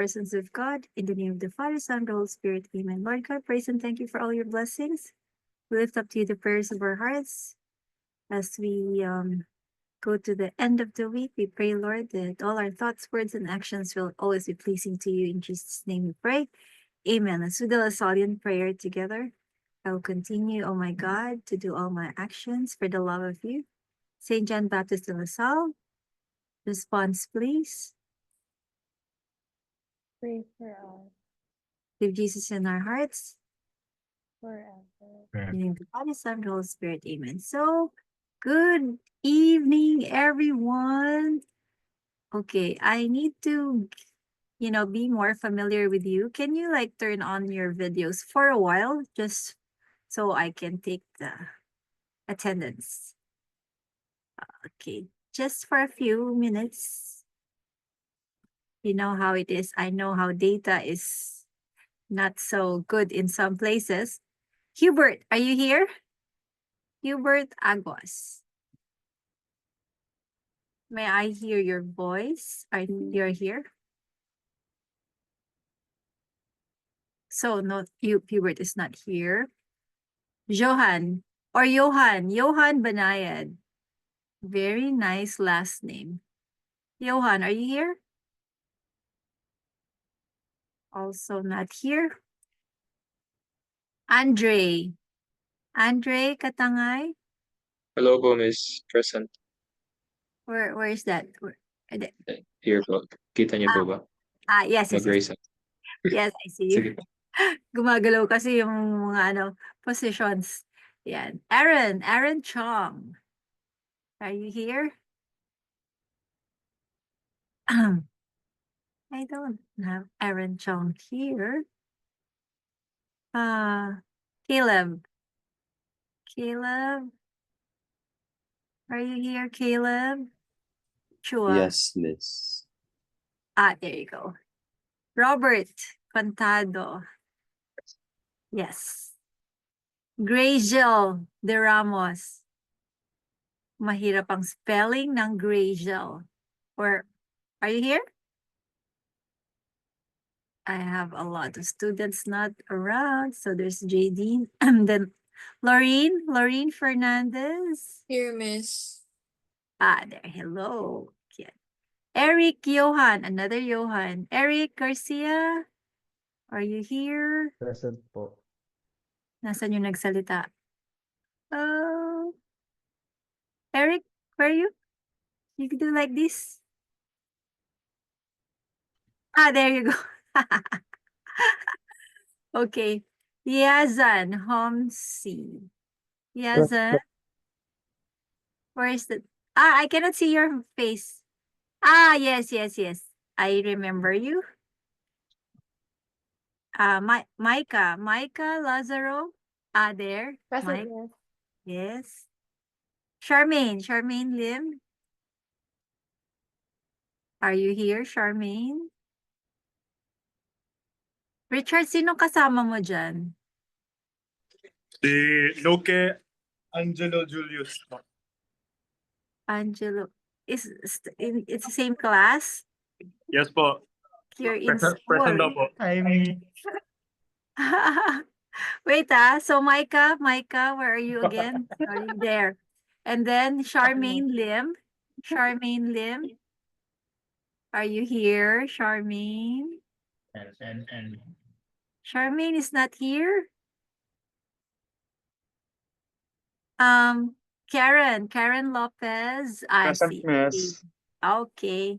presence of God. In the name of the Father, Son, and the Holy Spirit. Amen. Lord God, praise and thank you for all your blessings. We lift up to you the prayers of our hearts as we go to the end of the week. We pray, Lord, that all our thoughts, words, and actions will always be pleasing to you. In Jesus' name we pray. Amen. Let's do the Lasallian prayer together. I will continue, oh my God, to do all my actions for the love of you. Saint John Baptist de La Salle, response, please. Pray for us Leave Jesus in our hearts. forever. In the name of the Father, Son, and the Holy Spirit. Amen. So, good evening, everyone. Okay, I need to, be more familiar with you. Can you like turn on your videos for a while just so I can take the attendance? Okay, just for a few minutes. You know how it is. I know how data is not so good in some places. Hubert, are you here? Hubert Aguas. May I hear your voice? You're here? So no, Hubert is not here. Johan Johan Banayad. Very nice last name. Johan, are you here? Also not here. Andre Katangay. Hello po, Miss. Present. Where is that? Here po. Kita niyo po ba? Yes. Mag-raise up. Yes, I see you. Sige. Gumagalaw kasi yung mga positions. Yan. Aaron Chong. Are you here? I don't have Aaron Chong here. Caleb. Are you here, Caleb? Chua. Yes, Miss. There you go. Robert Contado. Yes. Graziel De Ramos. Mahirap ang spelling ng Graziel. Or, are you here? I have a lot of students not around. So there's JD. And then Laureen Fernandez. Here, Miss. There. Hello. Yeah. Eric Johan. Another Johan. Eric Garcia. Are you here? Present po. Nasaan yung nagsalita? Eric, where are you? You can do like this. There you go. Okay. Yazan Homsi. Yazan. Where is the... I cannot see your face. Yes. I remember you. Micah Lazaro. There. Present, Mike. Miss. Yes. Charmaine Lim. Are you here, Charmaine? Richard, sino kasama mo dyan? Si Loke Angelo Julius po. Angelo. It's the same class? Yes po. You're in Present daw school. po. Hi, me. Wait, so Micah, where are you again? Are you there? And then Charmaine Lim. Are you here, Charmaine? And Charmaine is not here. Karen Lopez. I Present, see. Miss. Okay.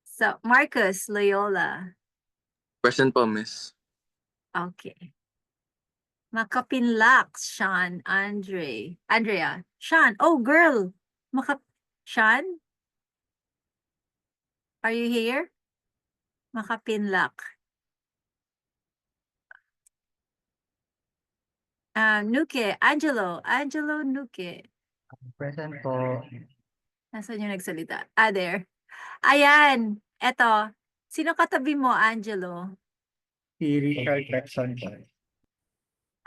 So Marcus Loyola. Present po, Miss. Okay. Makapinlak, Sean, Andrea. Sean, oh girl. Sean? Are you here? Makapinlak. Nuke, Angelo Nuke. present po. Nasaan yung nagsalita? There. Ayan. Eto. Sino katabi mo, Angelo? Si Richard Rexon po.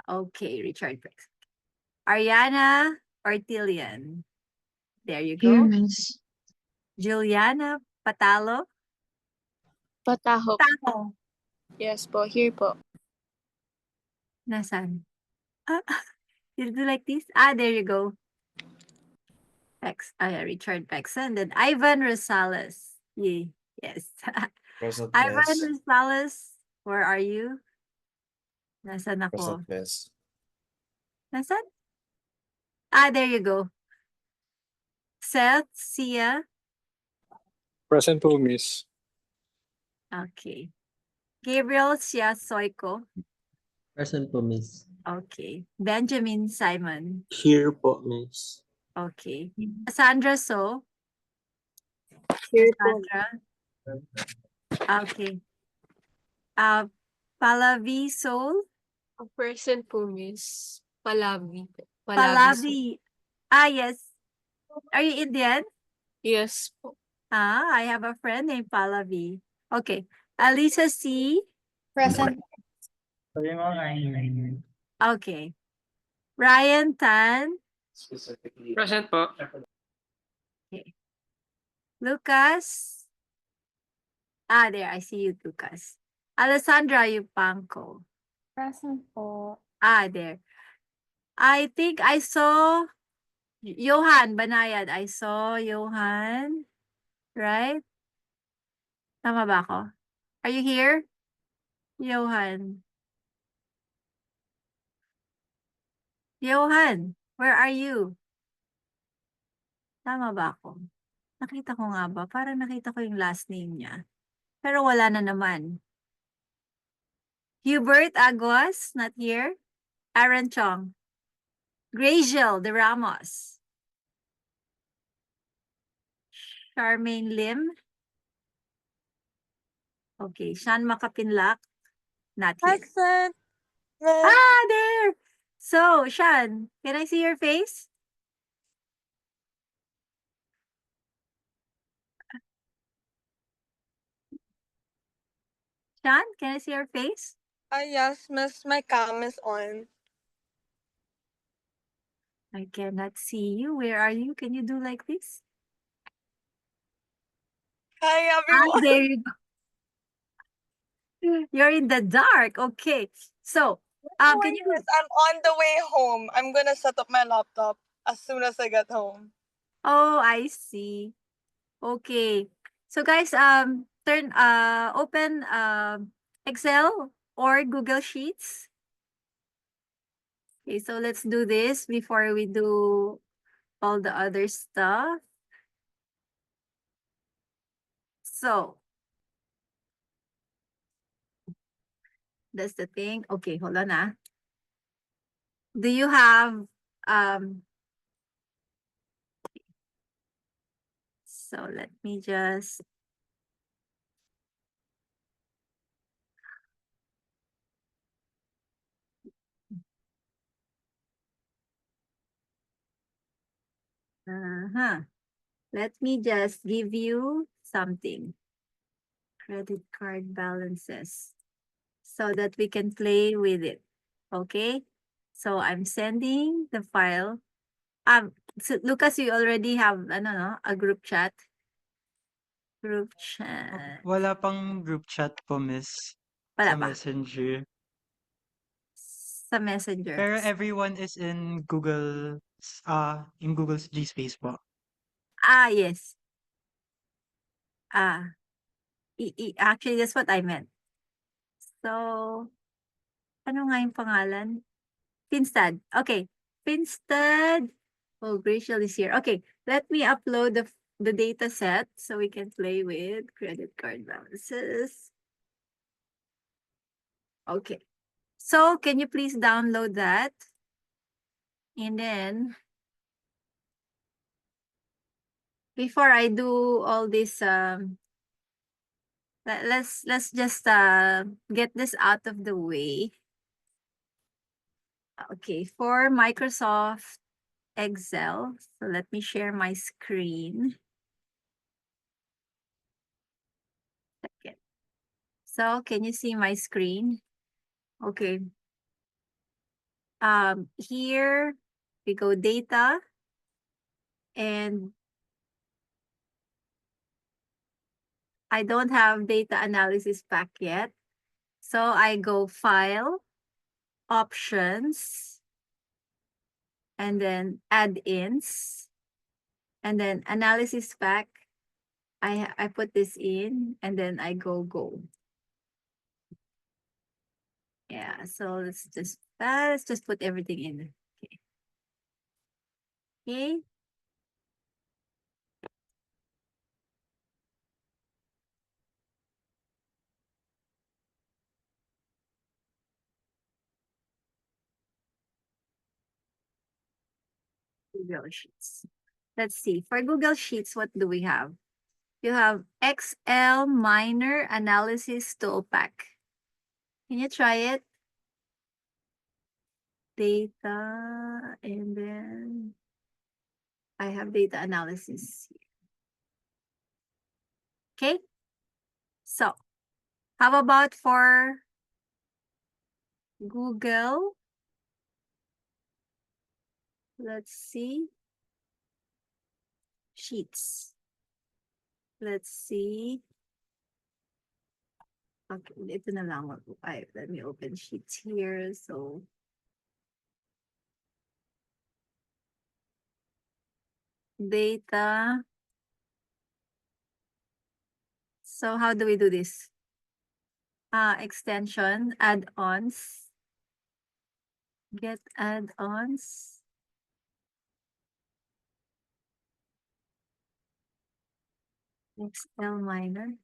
Okay, Richard Prex. Ariana Ortilian. There you Here, go. Miss. Juliana Patalo. Pataho. Taho. Yes po, here po. Nasaan? Ah, you do like this? Ah, there you go. Richard Pexon. Then Ivan Rosales. Yeah. Yes. Present, Ivan miss. Rosales, where are you? Nasaan Present, ako? miss. Nasaan? Ah, there you go. Seth, Sia. Present po, miss. Okay. Gabriel Siasoyko. Present po, miss. Okay. Benjamin Simon. Here po, miss. Okay. Cassandra So. Here po. Cassandra. Okay. Pallavi Soul. Present po, miss. Palavi. Pallavi. Ah, yes. Are you Indian? Yes po. Ah, I have a friend named Pallavi. Okay. Alisa C. Present. Sabi mo ngayon. Okay. Ryan Tan. Present po. Lucas. Ah, there. I see you, Lucas. Alessandra Yupanco. Present po. Ah, there. I think I saw Johan Banayad. I saw Johan. Right? Tama ba ako? Are you here? Johan. Johan, where are you? Tama ba ako? Nakita ko nga ba? Parang nakita ko yung last name niya. Pero wala na naman. Hubert Aguas, not here. Aaron Chong. Graziel De Ramos. Charmaine Lim. Okay, Sean Makapinlak, not here. Present. Ah, there! So, Sean, can I see your face? Sean, can I see your face? Yes, miss, my cam is on. I cannot see you. Where are you? Can you do like this? Hi, Ah, there you go. You're in the dark. Okay. So, can you? I'm on the way home. I'm gonna set up my laptop as soon as I get home. Oh, I see. Okay. So guys, open Excel or Google Sheets. Okay, so let's do this before we do all the other stuff. So that's the thing. Okay, hold on. Do you have so let me just let me just give you something. Credit card balances so that we can play with it. Okay? So I'm sending the file. So Lucas, you already have a group chat. Group chat. Wala pang group chat po, miss. Wala Sa pa. Messenger. Sa Messenger. Pero everyone is in Google's G-Space po. Ah, yes. Actually, that's what I meant. So, ano nga yung pangalan? Finstad. Okay. Finstad. Oh, Gracial is here. Okay. Let me upload the data set so we can play with credit card balances. Okay. So, can you please download that? And then, before I do all this, let's just get this out of the way. Okay, for Microsoft Excel, so let me share my screen. Second. So can you see my screen? Okay. Here we go data, and I don't have data analysis pack yet. So I go File, Options, and then Add-ins, and then Analysis pack. I put this in, and then I go. Yeah, so let's just put everything in. Okay. Okay. Google Sheets. Let's see. For Google Sheets, what do we have? You have Excel Miner Analysis Tool Pack. Can you try it? Data, and then I have data analysis here. Okay. So, how about for Google? Let's see. Sheets. Let's see. Okay, ito na lang. Let me open Sheets here. So, data. So, how do we do this? Extension, add-ons. Get add-ons. Excel Miner.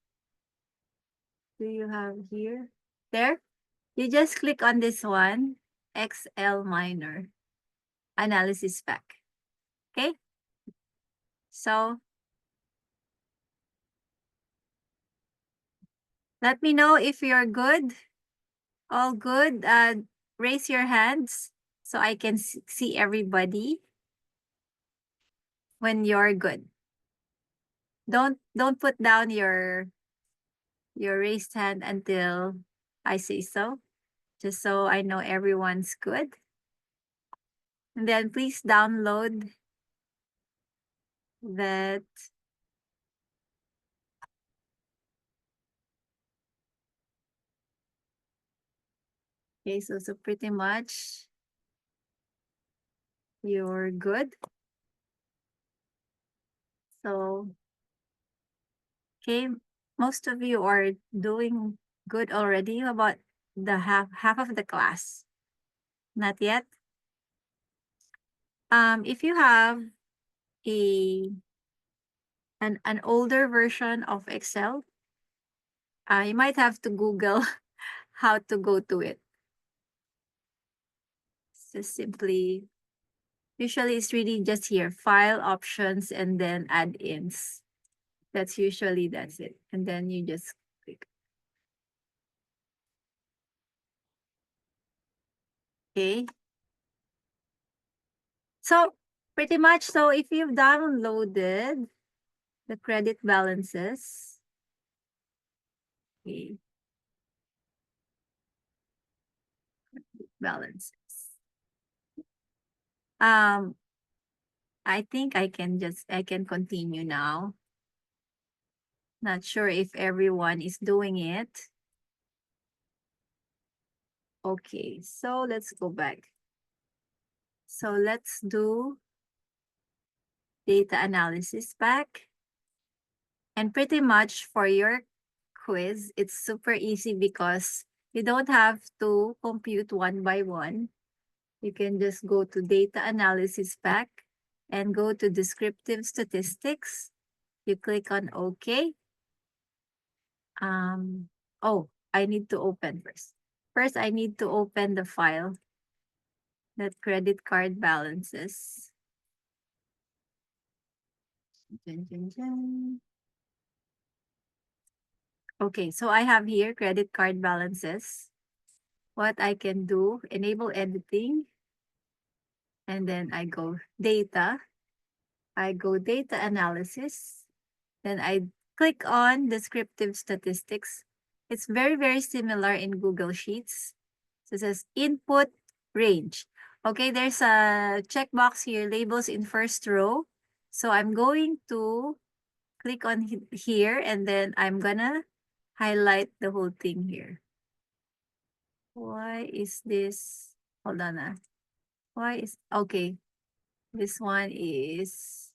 Do you have here? There? You just click on this one, Excel Miner Analysis Pack. Okay? So, let me know if you're good. All good. Raise your hands so I can see everybody when you're good. Don't put down your raised hand until I say so, just so I know everyone's good. And then please download that. Okay, so pretty much you're good. So, okay, most of you are doing good already. About the half of the class. Not yet. If you have an older version of Excel, you might have to Google how to go to it. So simply, usually it's really just here, File, Options, and then Add-ins. That's it. And then you just click. Okay. So pretty much, so if you've downloaded the credit balances, okay, balances. I think I can continue now. Not sure if everyone is doing it. Okay, so let's go back. So let's do data analysis pack. And pretty much for your quiz, it's super easy because you don't have to compute one by one. You can just go to data analysis pack and go to descriptive statistics. You click on OK. Oh, I need to open first. First, I need to open the file, that credit card balances. Dun, dun, dun. Okay, so I have here credit card balances. What I can do, enable editing. And then I go data. I go data analysis. Then I click on descriptive statistics. It's very, very similar in Google Sheets. So it says input range. Okay, there's a checkbox here, labels in first row. So I'm going to click on here, and then I'm gonna highlight the whole thing here. Why is this? Hold on. Why is okay? This one is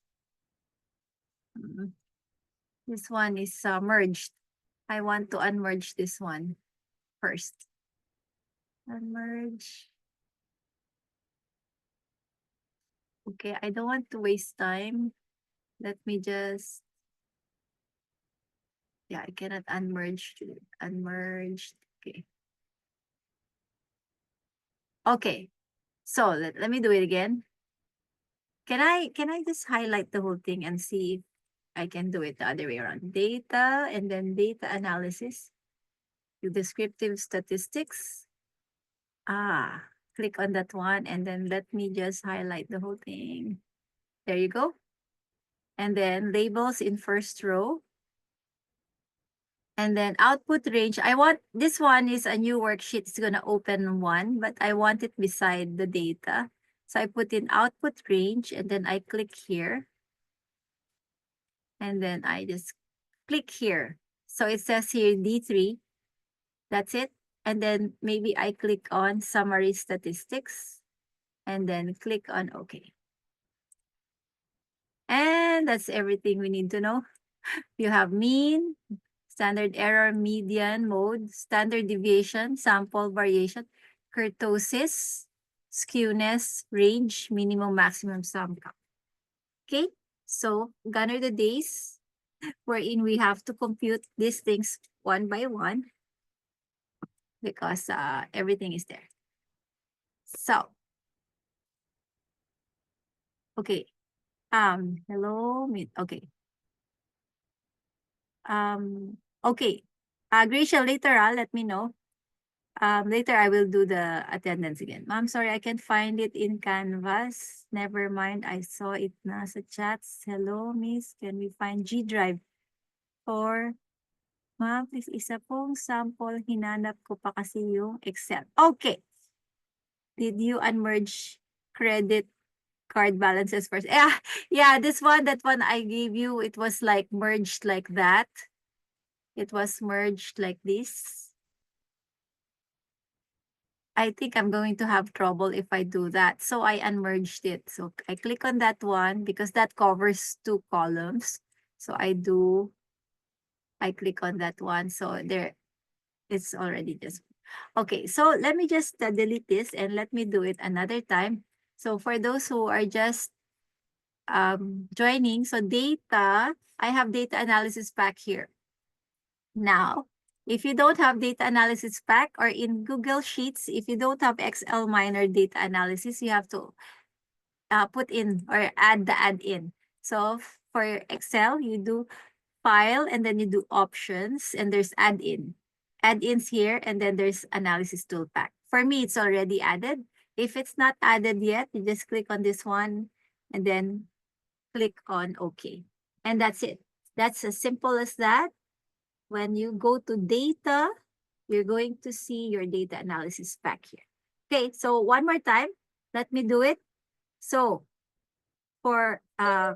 merged. I want to unmerge this one first. Unmerge. Okay, I don't want to waste time. Let me just. Yeah, I cannot unmerge. Unmerged. Okay. Okay. So let me do it again. Can I just highlight the whole thing and see if I can do it the other way around? Data and then data analysis. The descriptive statistics. Click on that one and then let me just highlight the whole thing. There you go. And then labels in first row. And then output range. I want, this one is a new worksheet. It's gonna open one, but I want it beside the data. So I put in output range and then I click here. And then I just click here. So it says here D3. That's it. And then maybe I click on summary statistics and then click on OK. And that's everything we need to know. You have mean, standard error, median, mode, standard deviation, sample variation, kurtosis, skewness, range, minimum, maximum sum count. Okay, so gone are the days wherein we have to compute these things one by one because everything is there. So, okay, hello, okay. Okay, Gracia, later, let me know. Later I will do the attendance again. Ma'am, sorry, I can't find it in Canvas. Never mind, I saw it na sa chats. Hello, miss, can we find G Drive? Or, ma'am, please, isa pong sample, hinanap ko pa kasi yung Excel. Okay. Did you unmerge credit card balances first? Yeah, this one, that one I gave you, it was like merged like that. It was merged like this. I think I'm going to have trouble if I do that. So I unmerged it. So I click on that one because that covers 2 columns. So I click on that one. So there, it's already just, okay. So let me just delete this and let me do it another time. So for those who are just joining, so data, I have data analysis pack here. Now, if you don't have data analysis pack or in Google Sheets, if you don't have Excel minor data analysis, you have to put in or add the add-in. So for Excel, you do file and then you do options and there's add-in. Add-ins here and then there's analysis tool pack. For me, it's already added. If it's not added yet, you just click on this one and then click on OK. And that's it. That's as simple as that. When you go to data, you're going to see your data analysis pack here. Okay, so one more time, let me do it. So for, I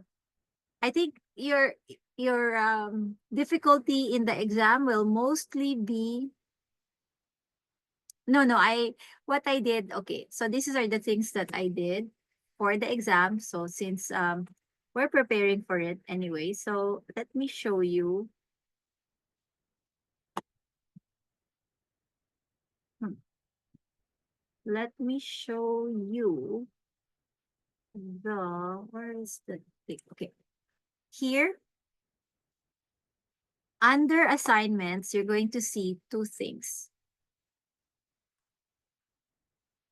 think your difficulty in the exam will mostly be, what I did, okay, so these are the things that I did for the exam. So since we're preparing for it anyway, so let me show you. Let me show you where is the thing? Okay. Here, under assignments, you're going to see 2 things.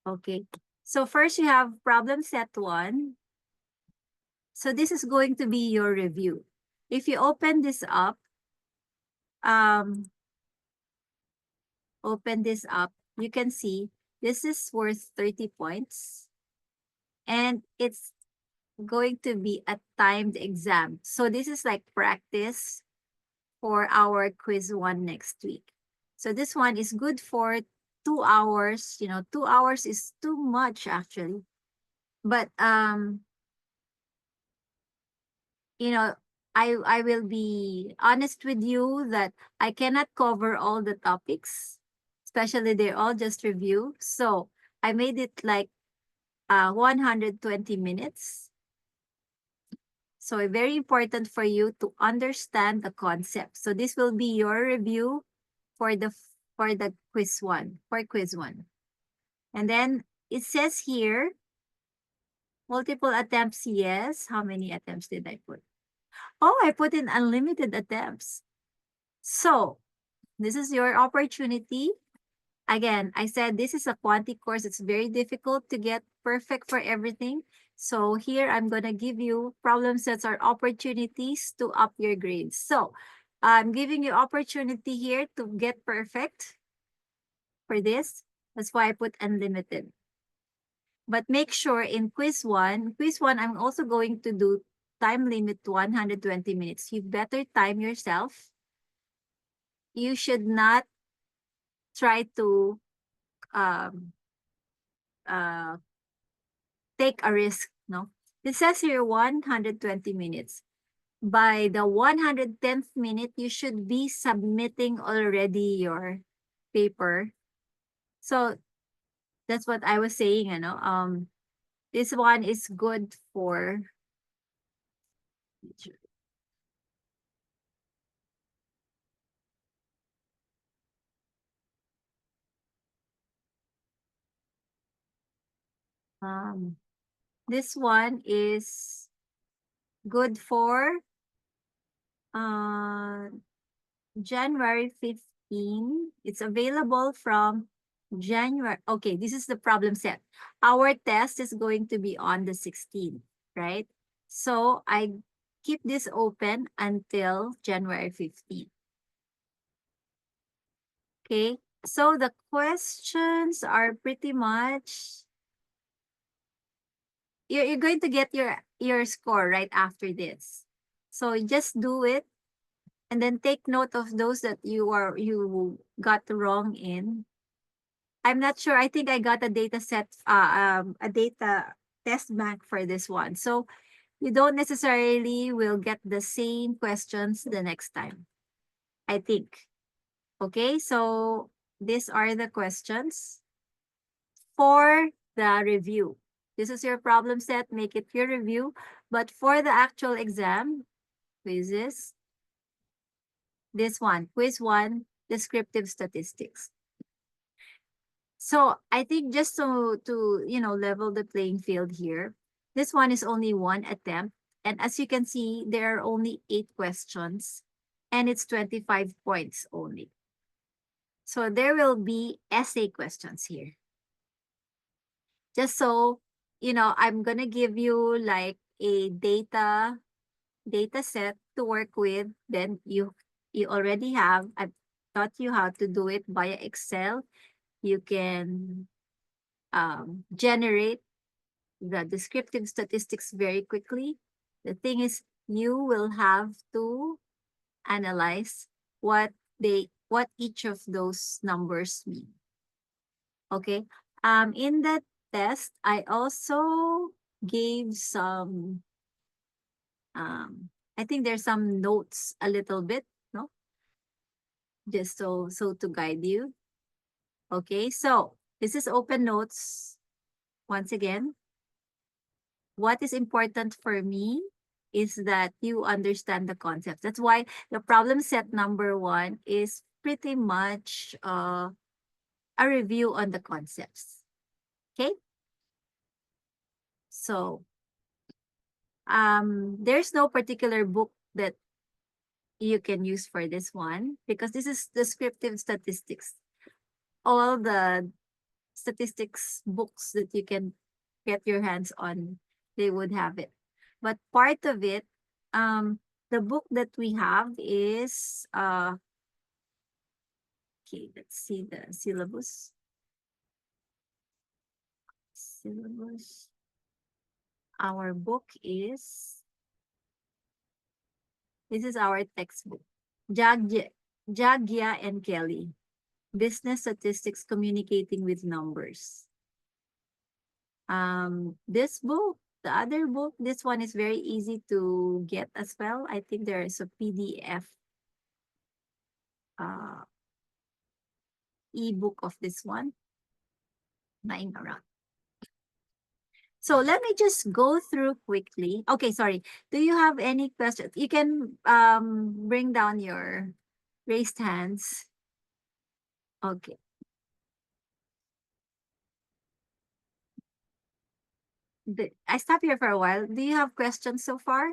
Okay. So first you have problem set 1. So this is going to be your review. If you open this up, you can see this is worth 30 points. And it's going to be a timed exam. So this is like practice for our quiz 1 next week. So this one is good for 2 hours. 2 hours is too much actually. But I will be honest with you that I cannot cover all the topics, especially they're all just review. So I made it like 120 minutes. So very important for you to understand the concept. So this will be your review for the quiz one, for quiz one. And then it says here, multiple attempts, yes. How many attempts did I put? Oh, I put in unlimited attempts. So this is your opportunity. Again, I said this is a quantity course. It's very difficult to get perfect for everything. So here I'm going to give you problem sets or opportunities to up your grades. So I'm giving you opportunity here to get perfect for this. That's why I put unlimited. But make sure in quiz one, I'm also going to do time limit 120 minutes. You better time yourself. You should not try to take a risk, no? It says here 120 minutes. By the 110th minute, you should be submitting already your paper. So that's what I was saying, this one is good for this one is good for January 15. It's available from January. Okay, this is the problem set. Our test is going to be on the 16th, right? So I keep this open until January 15. Okay, so the questions are pretty much, you're going to get your score right after this. So just do it and then take note of those that you got wrong in. I'm not sure. I think I got a data set, a data test bank for this one. So you don't necessarily will get the same questions the next time, I think. Okay, so these are the questions for the review. This is your problem set, make it your review. But for the actual exam, quizzes, this one, quiz one, descriptive statistics. So I think just to level the playing field here, this one is only one attempt. And as you can see, there are only 8 questions and it's 25 points only. So there will be essay questions here. Just so, I'm going to give you like a data set to work with. Then you already have, I've taught you how to do it via Excel. You can generate the descriptive statistics very quickly. The thing is, you will have to analyze what each of those numbers mean. Okay. In that test, I also gave some, I think there's some notes a little bit, no? Just so to guide you. Okay, so this is open notes. Once again, what is important for me is that you understand the concepts. That's why the problem set number 1 is pretty much a review on the concepts. Okay? So, there's no particular book that you can use for this one because this is descriptive statistics. All the statistics books that you can get your hands on, they would have it. But part of it, the book that we have is, okay, let's see the syllabus. Our book is, this is our textbook. Jaggia and Kelly, Business Statistics Communicating with Numbers. This book the other book. This one is very easy to get as well. I think there is a PDF ebook of this one lying around. So let me just go through quickly. Okay, sorry. Do you have any questions? You can bring down your raised hands. Okay. I stop here for a while. Do you have questions so far?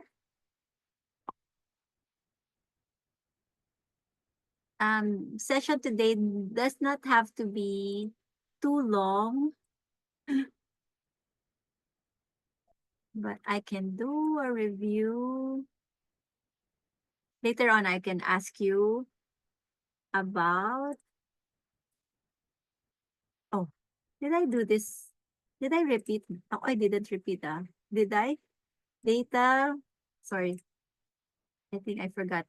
Session today does not have to be too long, but I can do a review. Later on, I can ask you about, oh, did I do this? Did I repeat? Oh, I didn't repeat. Did I? Data, sorry. I think I forgot.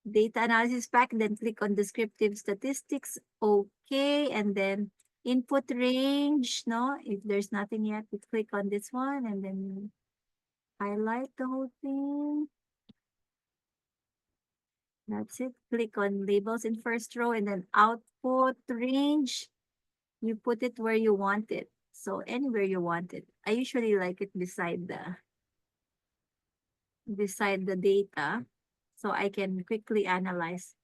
Data analysis pack, then click on descriptive statistics. Okay, and then input range, no? If there's nothing yet, you click on this one and then highlight the whole thing. That's it. Click on labels in first row and then output range. You put it where you want it. So anywhere you want it. I usually like it beside the data so I can quickly analyze.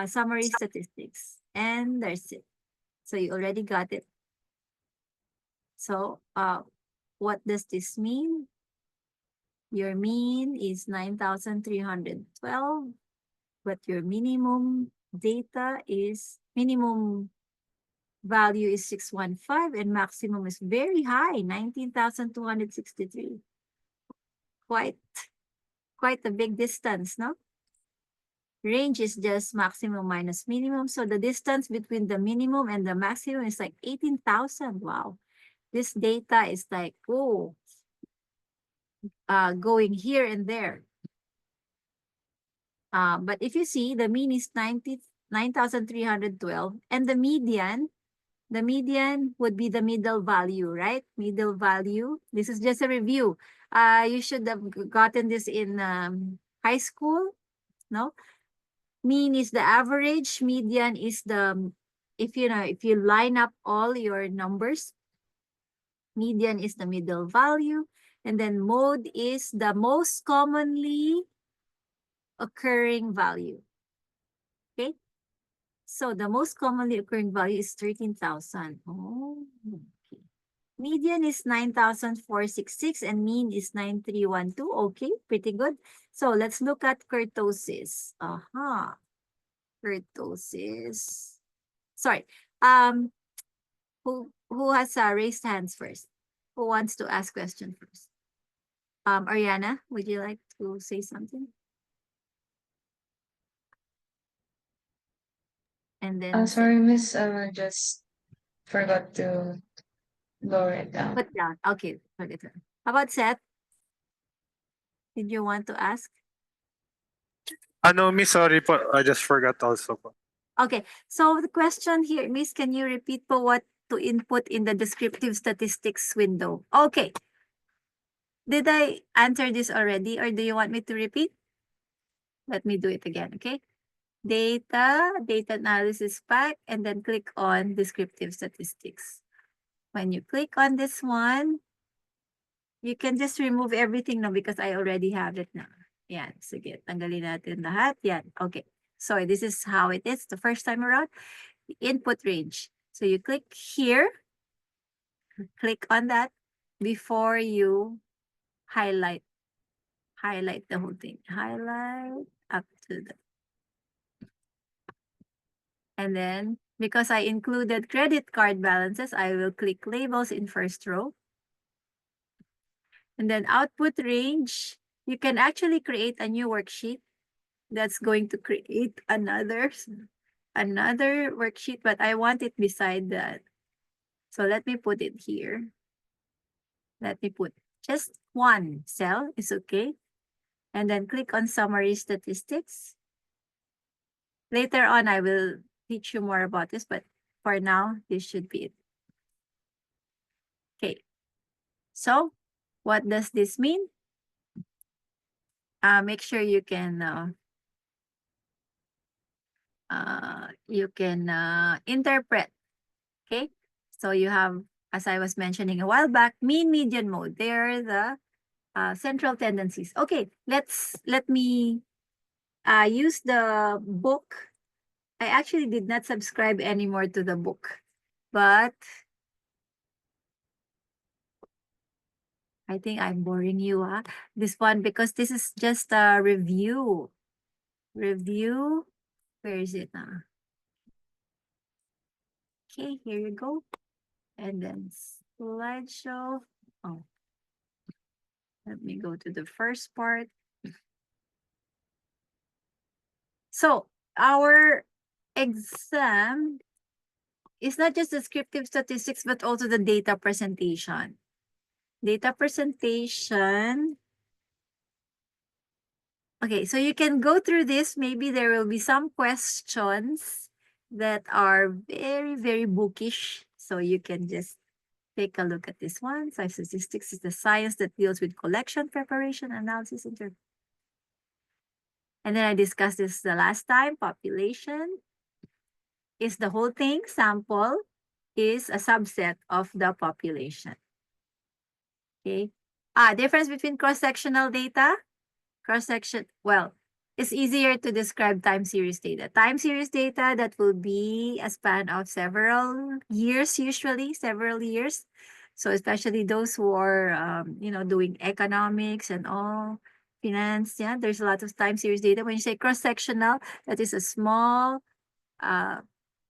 Summary statistics. And there's it. So you already got it. So what does this mean? Your mean is 9,312, but your minimum data is, minimum value is 615 and maximum is very high, 19,263. Quite a big distance, no? Range is just maximum minus minimum. So the distance between the minimum and the maximum is like 18,000. Wow. This data is like, oh, going here and there. But if you see, the mean is 9,312 and the median would be the middle value, right? Middle value. This is just a review. You should have gotten this in high school, no? Mean is the average, median is the, if you line up all your numbers, median is the middle value, and then mode is the most commonly occurring value. Okay? So the most commonly occurring value is 13,000. Oh, okay. Median is 9,466 and mean is 9,312. Okay, pretty good. So let's look at kurtosis. Kurtosis. Sorry. Who has raised hands first? Who wants to ask question first? Ariana, would you like to say something? And then Sorry, Miss, I just forgot to lower it down. put down. Okay, put it down. How about Seth? Did you want to ask? No, Miss, sorry po. I just forgot also po. Okay, so the question here, Miss, can you repeat po what to input in the descriptive statistics window? Okay. Did I answer this already or do you want me to repeat? Let me do it again, okay? Data analysis pack, and then click on descriptive statistics. When you click on this one, you can just remove everything now because I already have it now. Yan, sige, tanggalin natin lahat. Yan, okay. So this is how it is the first time around. The input range. So you click here, click on that before you highlight the whole thing. Highlight up to the, and then because I included credit card balances, I will click labels in first row. And then output range, you can actually create a new worksheet that's going to create another worksheet, but I want it beside that. So let me put it here. Let me put just one cell is okay. And then click on summary statistics. Later on, I will teach you more about this, but for now, this should be it. Okay. So What does this mean? Make sure you can interpret. Okay, so you have, as I was mentioning a while back, mean, median, mode. They are the central tendencies. Okay, let me use the book. I actually did not subscribe anymore to the book, but I think I'm boring you, huh? This one, because this is just a review. Review. Where is it now? Okay, here you go. And then slideshow. Oh, let me go to the first part. So our exam is not just descriptive statistics, but also the data presentation. Data presentation. Okay, so you can go through this. Maybe there will be some questions that are very, very bookish. So you can just take a look at this one. Statistics is the science that deals with collection, preparation, analysis, and then I discussed this the last time. Population is the whole thing. Sample is a subset of the population. Okay. Difference between cross-sectional data. Cross-section, well, it's easier to describe time series data. Time series data, that will be a span of several years, usually several years. So especially those who are, doing economics and all, finance, yeah, there's a lot of time series data. When you say cross-sectional, that is a small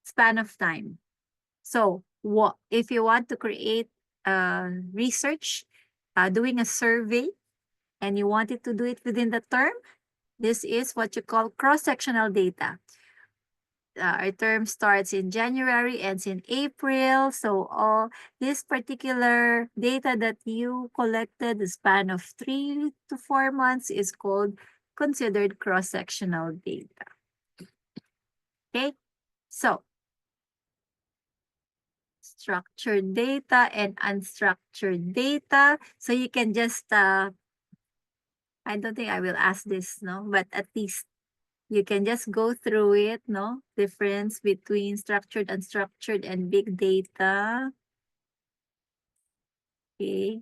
span of time. So if you want to create research, doing a survey, and you wanted to do it within the term, this is what you call cross-sectional data. Our term starts in January, ends in April. So all this particular data that you collected, the span of 3 to 4 months, is considered cross-sectional data. Okay, so structured data and unstructured data. So you can just I don't think I will ask this, no, but at least you can just go through it, no? Difference between structured, unstructured, and big data. Okay.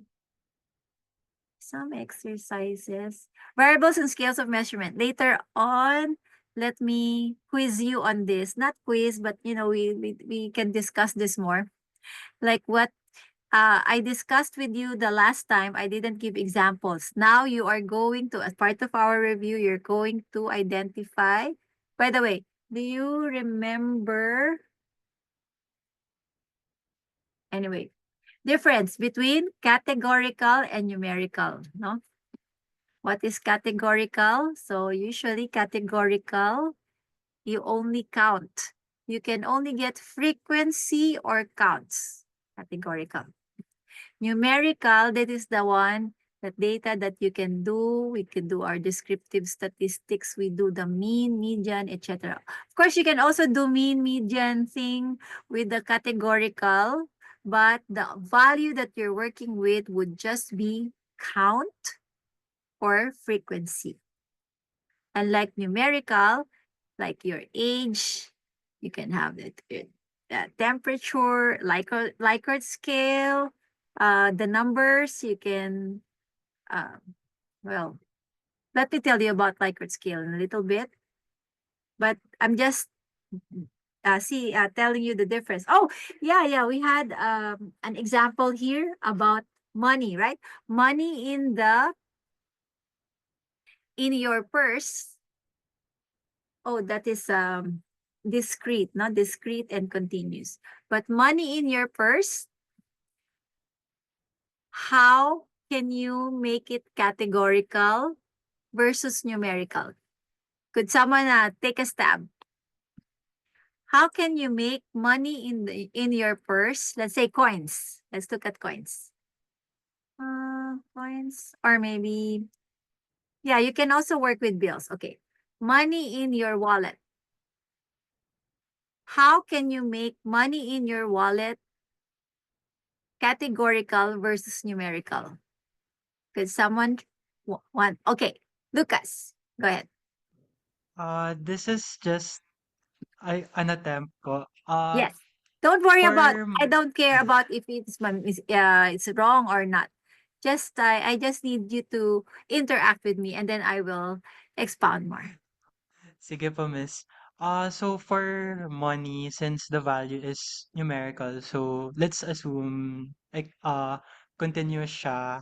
Some exercises. Variables and scales of measurement. Later on, let me quiz you on this. Not quiz, but we can discuss this more. Like what I discussed with you the last time, I didn't give examples. Now you are going to, as part of our review, you're going to identify. By the way, do you remember? Anyway, difference between categorical and numerical, no? What is categorical? So usually categorical, you only count. You can only get frequency or counts. Categorical. Numerical, that is the one, that data that you can do. We can do our descriptive statistics. We do the mean, median, etc. Of course, you can also do mean, median thing with the categorical, but the value that you're working with would just be count or frequency. Unlike numerical, like your age, you can have the temperature, Likert scale, the numbers. You can, well, let me tell you about Likert scale in a little bit. But I'm just telling you the difference. Oh, yeah, we had an example here about money, right? Money in your purse. Oh, that is discrete, not discrete and continuous. But money in your purse, how can you make it categorical versus numerical? Could someone take a stab? How can you make money in your purse? Let's say coins. Let's look at coins. Coins, or maybe, yeah, you can also work with bills. Okay, money in your wallet. How can you make money in your wallet categorical versus numerical? Could someone want? Okay, Lucas, go ahead. This is just an attempt ko. Yes. Don't worry about. For I don't care about if it's wrong or not. Just I just need you to interact with me, and then I will expound more. Sige po, miss. So for money, since the value is numerical, so let's assume like continuous siya.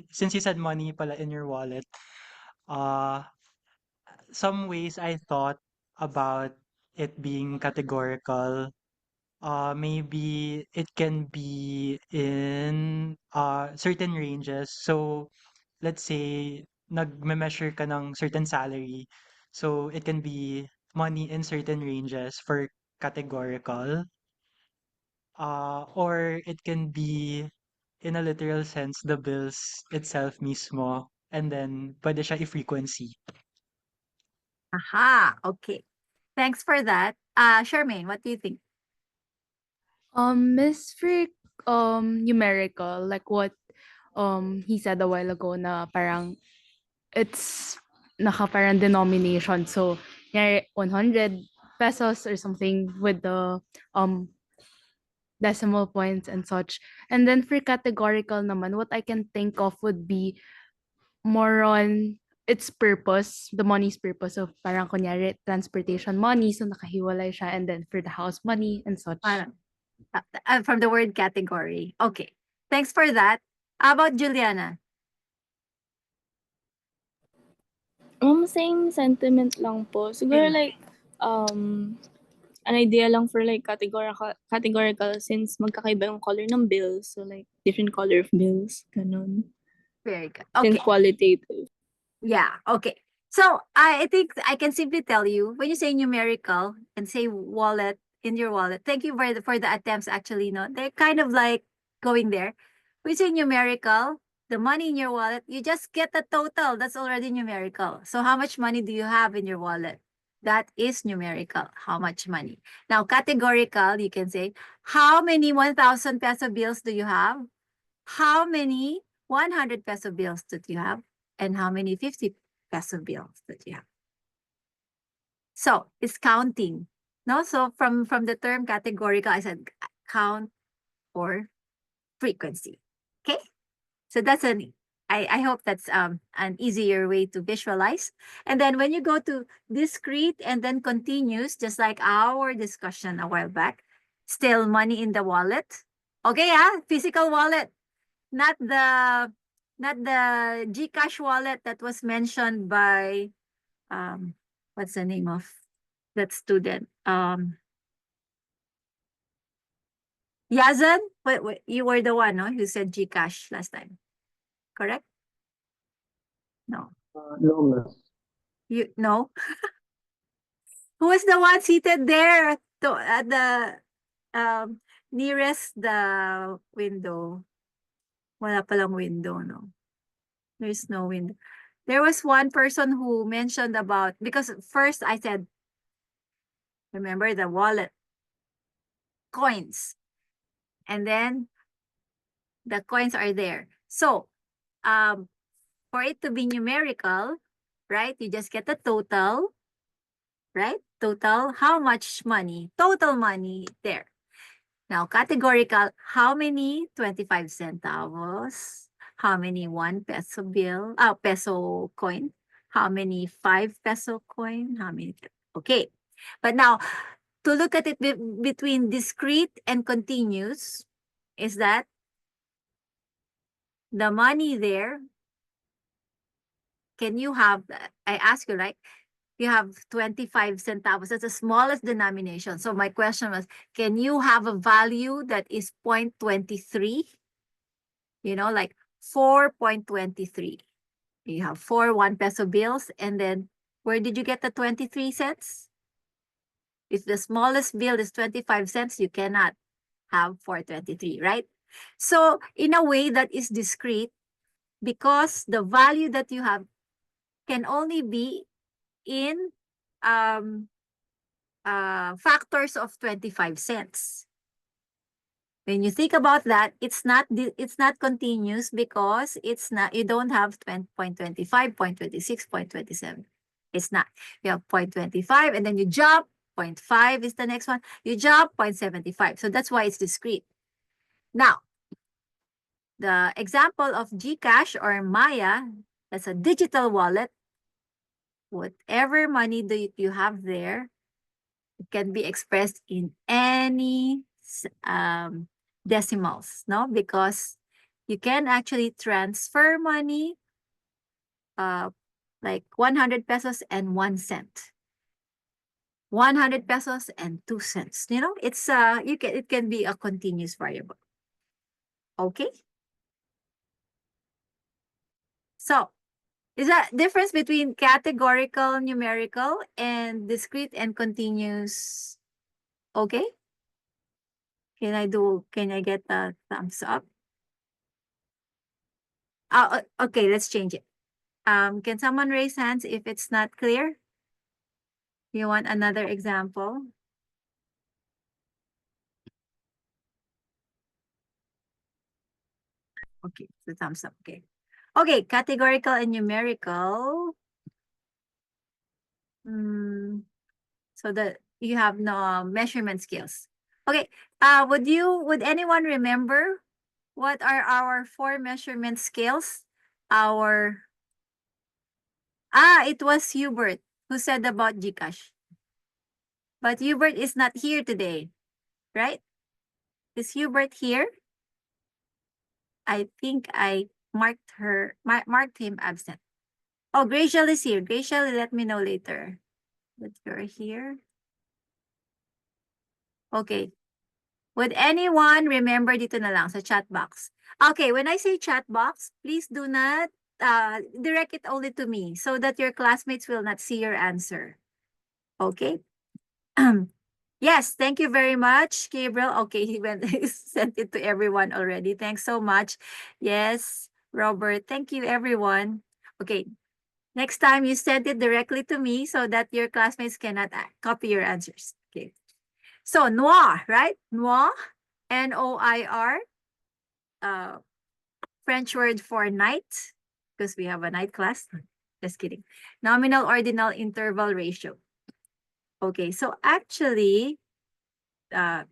Since you said money pala in your wallet, uh some ways I thought about it being categorical. Maybe it can be in certain ranges. So let's say nagme-measure ka ng certain salary. So it can be money in certain ranges for categorical. Or it can be in a literal sense the bills itself mismo. And then pwede siya i-frequency. Aha. Okay. Thanks for that. Charmaine, what do you think? Miss Freak, numerical, like what he said a while ago na parang it's parang denomination. So, 100 pesos or something with the um decimal points and such. And then for categorical naman, what I can think of would be more on its purpose, the money's purpose of parang kunyari transportation money, so nakahiwalay siya, and then for the house money and such. From the word category. Okay. Thanks for that. How about Juliana? Same sentiment lang po. Siguro Same. like, an idea lang for like categorical since magkakaiba yung color ng bills. So like, different color of bills. Ganon. Very good. Since Okay. qualitative. Yeah. Okay. So I think I can simply tell you when you say numerical and say wallet in your wallet. Thank you for the attempts. Actually, no, they're kind of like going there. When you say numerical, the money in your wallet, you just get the total. That's already numerical. So how much money do you have in your wallet? That is numerical. How much money? Now categorical, you can say how many 1,000 peso bills do you have? How many 100 peso bills do you have? And how many 50 peso bills that you have. So it's counting. No, so from the term categorical, I said count or frequency. Okay, so that's I hope that's an easier way to visualize. And then when you go to discrete and then continuous, just like our discussion a while back, still money in the wallet. Okay, physical wallet, not the GCash wallet that was mentioned by what's the name of that student? Yazan? Wait, you were the one, no? Who said GCash last time. Correct? No. No, miss. You no? Who was the one seated there at the nearest the window? Wala palang window, no? There's no window. There was one person who mentioned about, because first I said, remember the wallet, coins, and then the coins are there. So, for it to be numerical, right, you just get the total, right? Total, how much money? Total money there. Now, categorical, how many 25 centavos? How many 1 peso bill, peso coin? How many 5 peso coin? How many? Okay. But now, to look at it between discrete and continuous, is that the money there, can you have, I ask you, right? You have 25 centavos. That's the smallest denomination. So my question was, can you have a value that is 0.23? You know, like 4.23. You have 4 1 peso bills. And then where did you get the 23 cents? If the smallest bill is 25 cents, you cannot have 423, right? So in a way that is discrete, because the value that you have can only be in factors of 25 cents. When you think about that, it's not continuous because it's not, you don't have 0.25, 0.26, 0.27. It's not. You have 0.25 and then you jump, 0.5 is the next one. You jump 0.75. So that's why it's discrete. Now, the example of GCash or Maya, that's a digital wallet. Whatever money that you have there, it can be expressed in any decimals, no? Because you can actually transfer money like 100 pesos and 1 cent. 100 pesos and 2 cents. You know, it's it can be a continuous variable. Okay? So, is that difference between categorical numerical and discrete and continuous okay? Can I get a thumbs up? Okay, let's change it. Can someone raise hands if it's not clear? You want another example? Okay, the thumbs up, okay. Okay, categorical and numerical. So that you have no measurement skills. Okay, would anyone remember what are our 4 measurement scales? It was Hubert who said about GCash. But Hubert is not here today, right? Is Hubert here? I think I marked him absent. Oh, Gracial is here. Gracial, let me know later that you're here. Okay. Would anyone remember dito na lang sa chat box? Okay, when I say chat box, please do not direct it only to me so that your classmates will not see your answer. Okay? Yes, thank you very much, Gabriel. Okay, he sent it to everyone already. Thanks so much. Yes, Robert. Thank you, everyone. Okay, next time you send it directly to me so that your classmates cannot copy your answers. Okay. So, noir, right? Noir, N-O-I-R. French word for night, because we have a night class. Just kidding. Nominal ordinal interval ratio. Okay, so actually, where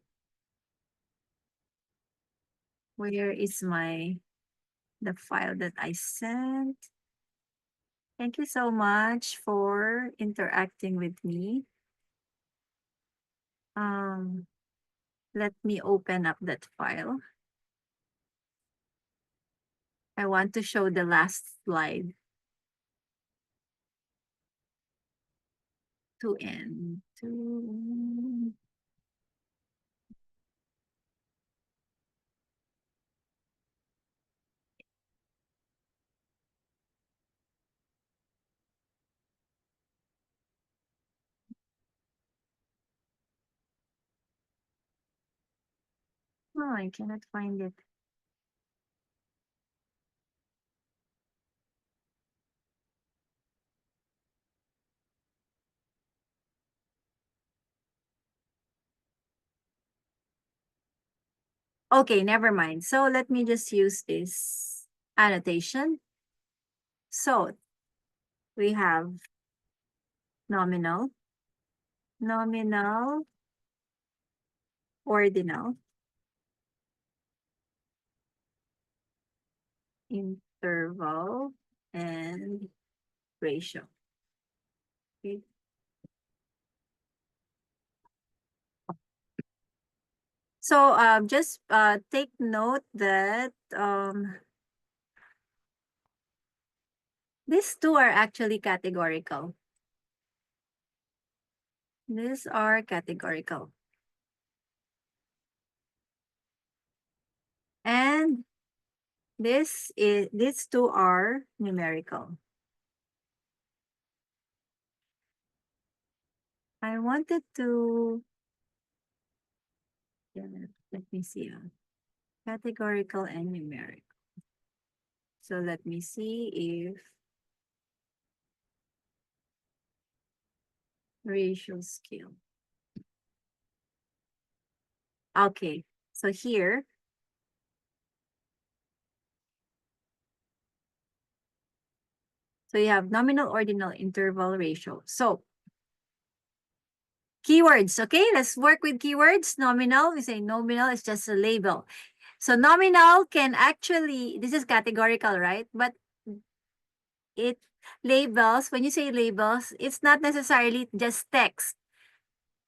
is the file that I sent? Thank you so much for interacting with me. Let me open up that file. I want to show the last slide. To end. Oh, I cannot find it. Okay, never mind. So let me just use this annotation. So we have nominal, ordinal, interval, and ratio. Okay. So just take note that these two are actually categorical. These are categorical. And these two are numerical. I wanted to, let me see, categorical and numerical. So let me see if ratio scale. Okay, So here, so you have nominal, ordinal, interval, ratio. So keywords, okay? Let's work with keywords. Nominal, we say nominal is just a label. So nominal can actually, this is categorical, right? But it labels, when you say labels, it's not necessarily just text.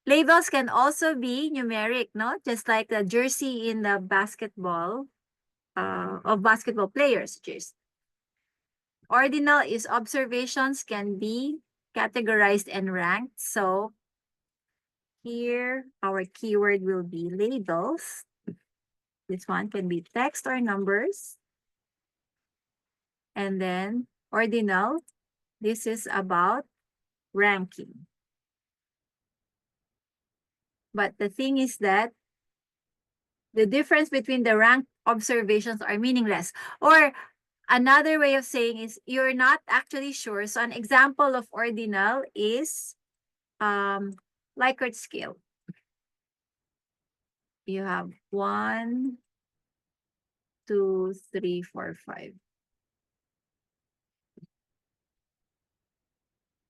Labels can also be numeric, no? Just like the jersey in the basketball, of basketball players' jersey. Ordinal is observations can be categorized and ranked. So here, our keyword will be labels. This one can be text or numbers. And then ordinal, this is about ranking. But the thing is that the difference between the ranked observations are meaningless. Or another way of saying is you're not actually sure. So an example of ordinal is Likert scale. You have 1, 2, 3, 4, 5.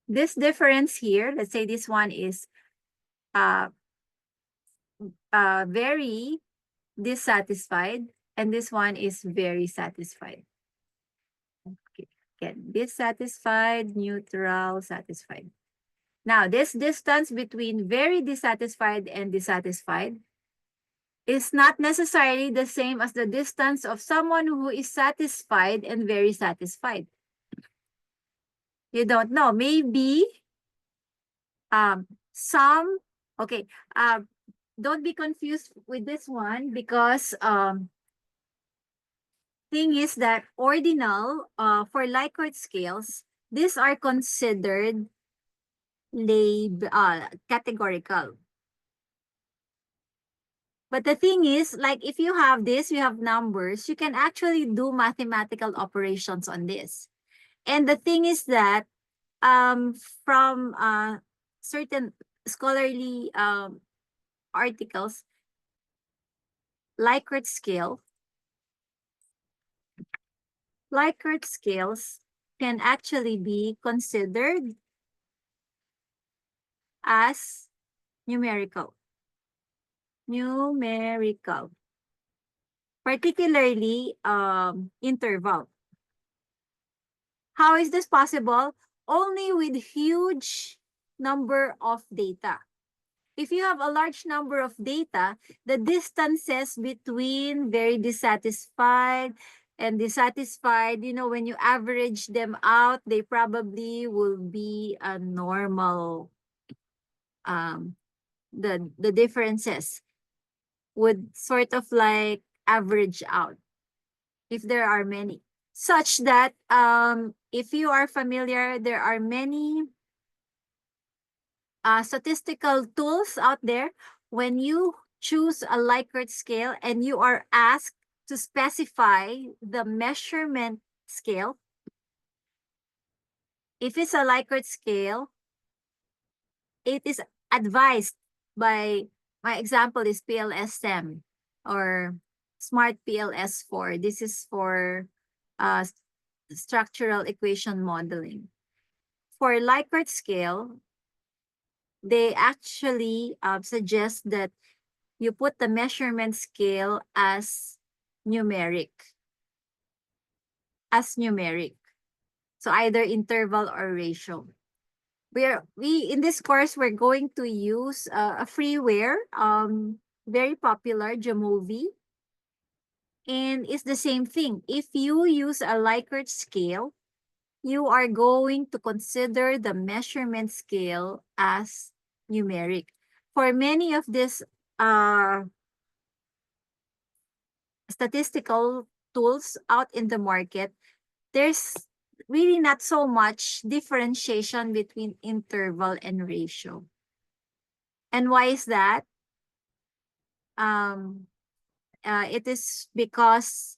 This difference here, let's say this one is very dissatisfied and this one is very satisfied. Okay. Again, dissatisfied, neutral, satisfied. Now, this distance between very dissatisfied and dissatisfied is not necessarily the same as the distance of someone who is satisfied and very satisfied. You don't know. Maybe don't be confused with this one because thing is that ordinal for Likert scales, these are considered categorical. But the thing is, like if you have this, you have numbers, you can actually do mathematical operations on this. And the thing is that from certain scholarly articles, Likert scales can actually be considered as numerical. Particularly interval. How is this possible? Only with huge number of data. If you have a large number of data, the distances between very dissatisfied and dissatisfied, you know, when you average them out, they probably will be a normal, the differences would sort of like average out if there are many. Such that if you are familiar, there are many statistical tools out there. When you choose a Likert scale and you are asked to specify the measurement scale, if it's a Likert scale, it is advised by, my example is PLS-SEM or Smart PLS-4. This is for structural equation modeling. For Likert scale, they actually suggest that you put the measurement scale as numeric. So either interval or ratio. In this course, we're going to use a freeware, very popular, Jamovi. And it's the same thing. If you use a Likert scale, you are going to consider the measurement scale as numeric. For many of these statistical tools out in the market, there's really not so much differentiation between interval and ratio. And why is that? It is because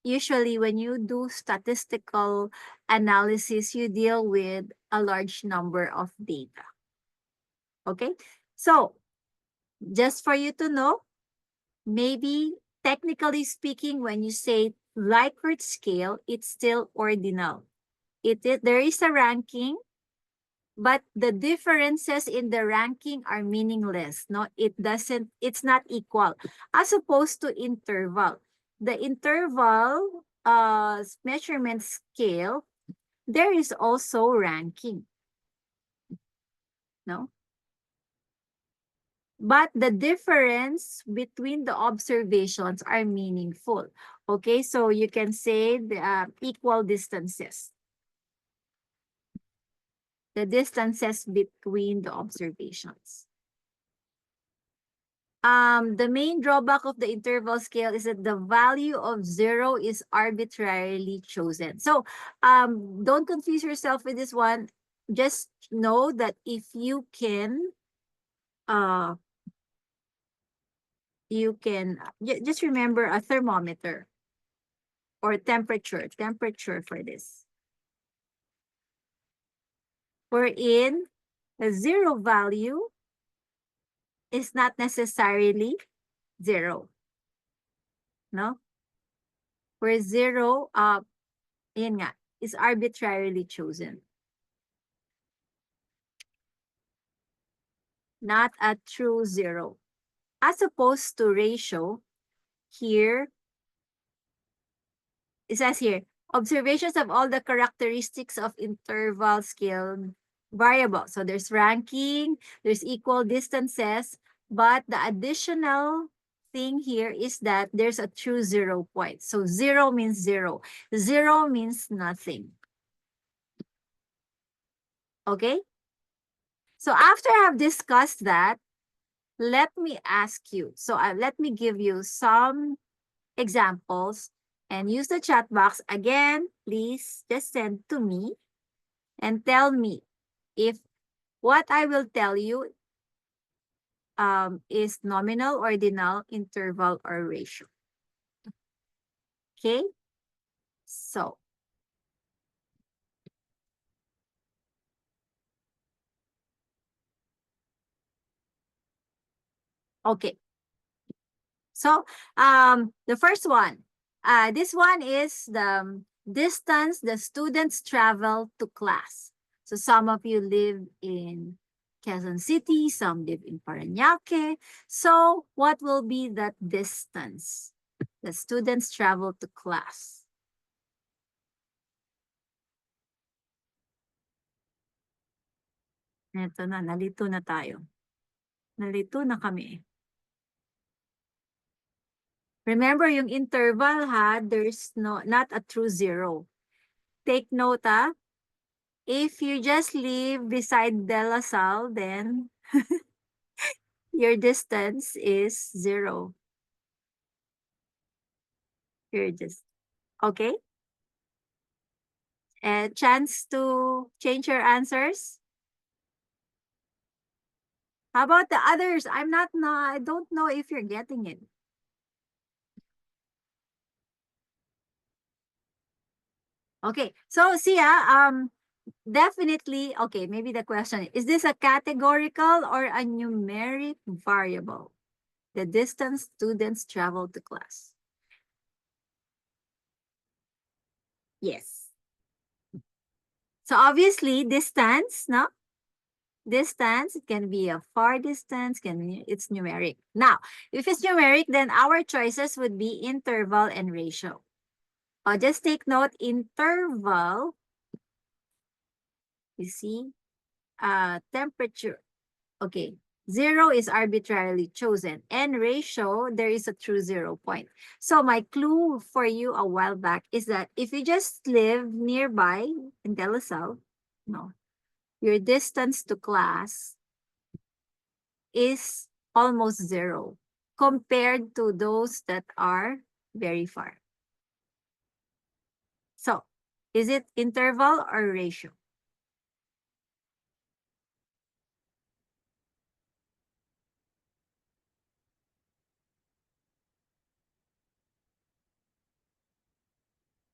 usually when you do statistical analysis, you deal with a large number of data. Okay, so just for you to know, maybe technically speaking, when you say Likert scale, it's still ordinal. There is a ranking, but the differences in the ranking are meaningless. No, it's not equal. As opposed to interval. The interval measurement scale, there is also ranking. No? But the difference between the observations are meaningful. Okay, so you can say the equal distances. The distances between the observations. The main drawback of the interval scale is that the value of 0 is arbitrarily chosen. So don't confuse yourself with this one. Just know that if you can just remember a thermometer or temperature for this. Wherein the 0 value is not necessarily 0. No? Where 0, yun nga, is arbitrarily chosen. Not a true 0. As opposed to ratio, here, it says here, observations of all the characteristics of interval scale variable. So there's ranking, there's equal distances, but the additional thing here is that there's a true 0 point. So 0 means 0. 0 means nothing. Okay? So after I have discussed that, let me ask you. So let me give you some examples and use the chat box. Again, please just send to me and tell me if what I will tell you is nominal, ordinal, interval, or ratio. Okay? So, okay. So, the first one, this one is the distance the students travel to class. So some of you live in Quezon City, some live in Parañaque. So what will be that distance the students travel to class? Ito na, nalito na tayo. Nalito na kami. Remember yung interval ha, there's not a true 0. Take note ha. If you just live beside De La Salle, then your distance is 0. You're just, okay? A chance to change your answers? How about the others? I don't know if you're getting it. Okay, so see definitely, okay, maybe the question is this a categorical or a numeric variable? The distance students travel to class. Yes. So obviously distance, no? Distance, it can be a far distance, it's numeric. Now, if it's numeric, then our choices would be interval and ratio. Just take note, interval, you see, temperature. Okay, 0 is arbitrarily chosen. And ratio, there is a true 0 point. So my clue for you a while back is that if you just live nearby in De La Salle, no, your distance to class is almost 0 compared to those that are very far. So, is it interval or ratio?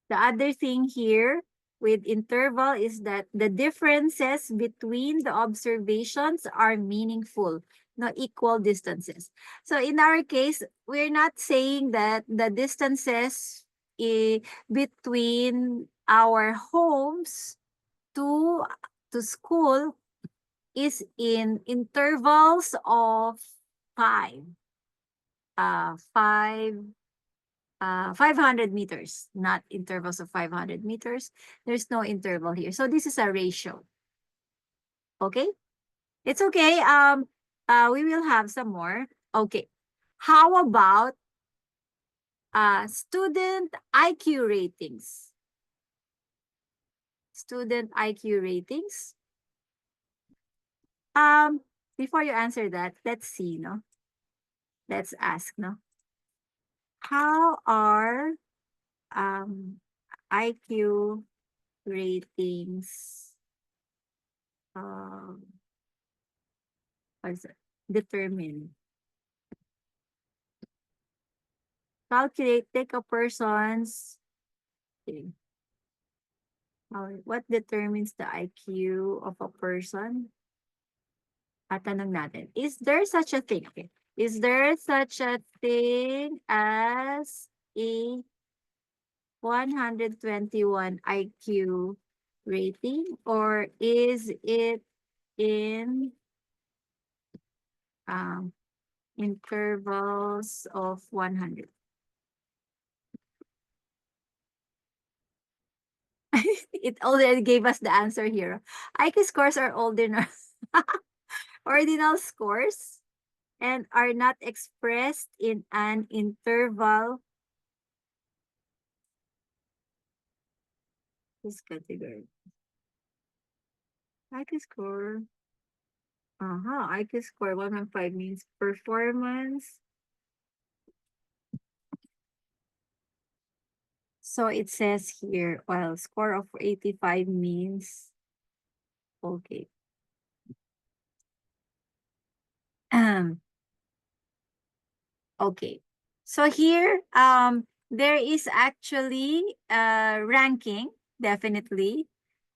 The other thing here with interval is that the differences between the observations are meaningful. no, equal distances. So in our case, we're not saying that the distances between our homes to school is in intervals of 5 500 meters, not intervals of 500 meters. There's no interval here. So this is a ratio. Okay? It's okay. We will have some more. Okay. How about student IQ ratings? Student IQ ratings. Before you answer that, let's see, no? Let's ask, no? How are IQ ratings what is it? Determined? Calculate, take a person's, okay. What determines the IQ of a person? Tanong natin, is there such a thing? Okay. Is there such a thing as a 121 IQ rating, or is it in intervals of 100? It already gave us the answer here. IQ scores are ordinal scores and are not expressed in an interval. This category. IQ score. IQ score 115 means performance. So it says here, well, score of 85 means, okay. Okay. So here, there is actually a ranking, definitely.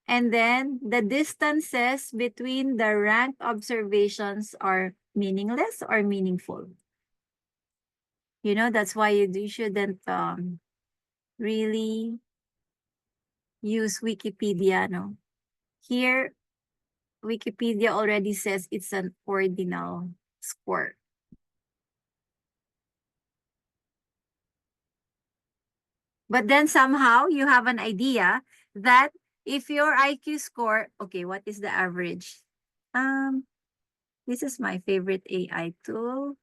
And then the distances between the ranked observations are meaningless or meaningful. You know, that's why you shouldn't really use Wikipedia, no? Here, Wikipedia already says it's an ordinal score. But then somehow you have an idea that if your IQ score, okay, what is the average? This is my favorite AI tool,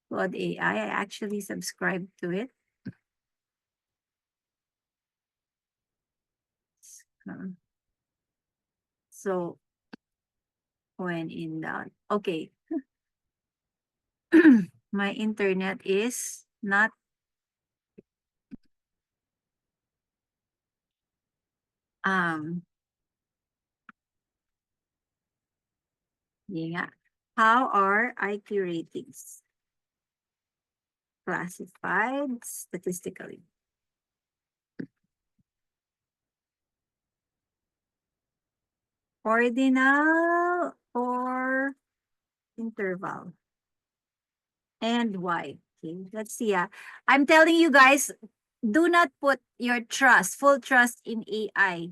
Claude AI. I actually subscribe to it. So when in doubt, okay. My internet is not how are IQ ratings classified statistically? Ordinal or interval? And why? Okay, let's see. I'm telling you guys, do not put your full trust in AI.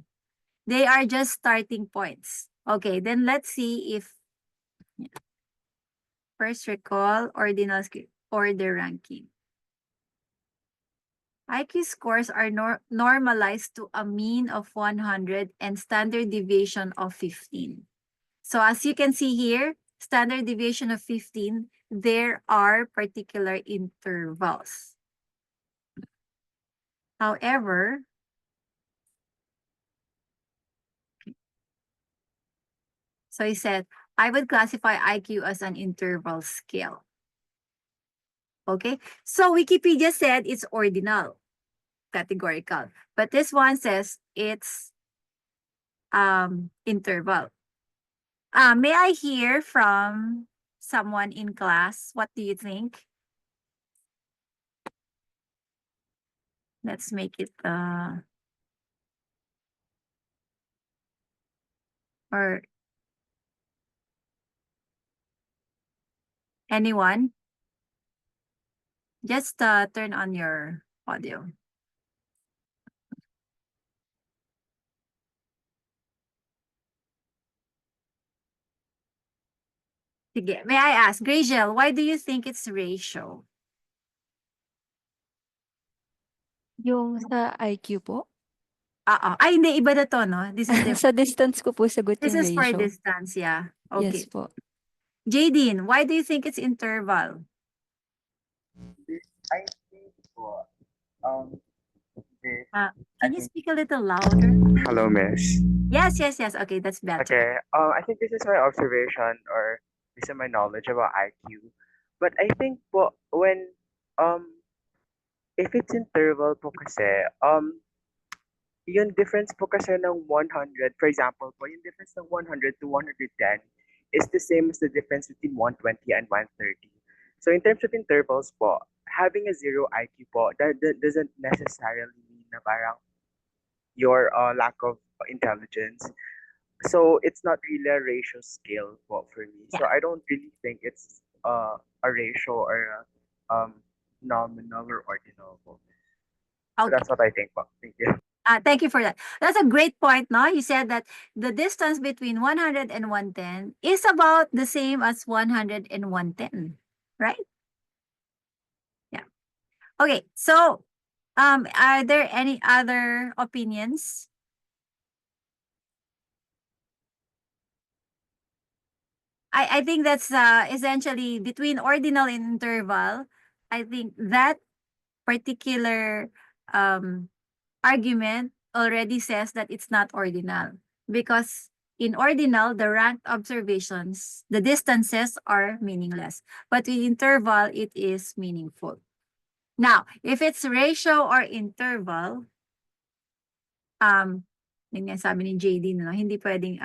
They are just starting points. Okay, then let's see if first recall ordinal order ranking. IQ scores are normalized to a mean of 100 and standard deviation of 15. So as you can see here, standard deviation of 15, there are particular intervals. However, so he said, I would classify IQ as an interval scale. Okay, so Wikipedia said it's ordinal, categorical, but this one says it's interval. May I hear from someone in class? What do you think? Let's make it or Anyone? Just turn on your audio. Sige. May I ask, Graciel, why do you think it's ratio? Yung sa IQ po? Ay, hindi. Iba na to, no? This is different. Sa distance ko po sagot This yung is for ratio. distance, yeah. Yes Okay. po. Jadine, why do you think it's interval? I think po, this, Can you speak a little louder? hello, miss. Yes. Okay, that's better. Okay, I think this is my observation or this is my knowledge about IQ. But I think po, when, if it's interval po kasi, yung difference po kasi ng 100, for example po, yung difference ng 100 to 110 is the same as the difference between 120 and 130. So in terms of intervals po, having a zero IQ po, that doesn't necessarily mean na parang your lack of intelligence. So it's not really a ratio scale po for me. So I don't really think it's a ratio or a nominal or ordinal po. So Okay. that's what I think po. Thank you. Thank you for that. That's a great point, no? You said that the distance between 100 and 110 is about the same as 100 and 110, right? Yeah. Okay, so are there any other opinions? I think that's essentially between ordinal and interval. I think that particular argument already says that it's not ordinal, because in ordinal, the ranked observations, the distances are meaningless, but with interval, it is meaningful. Now, if it's ratio or interval, yun nga sabi ni JD, no, hindi pwedeng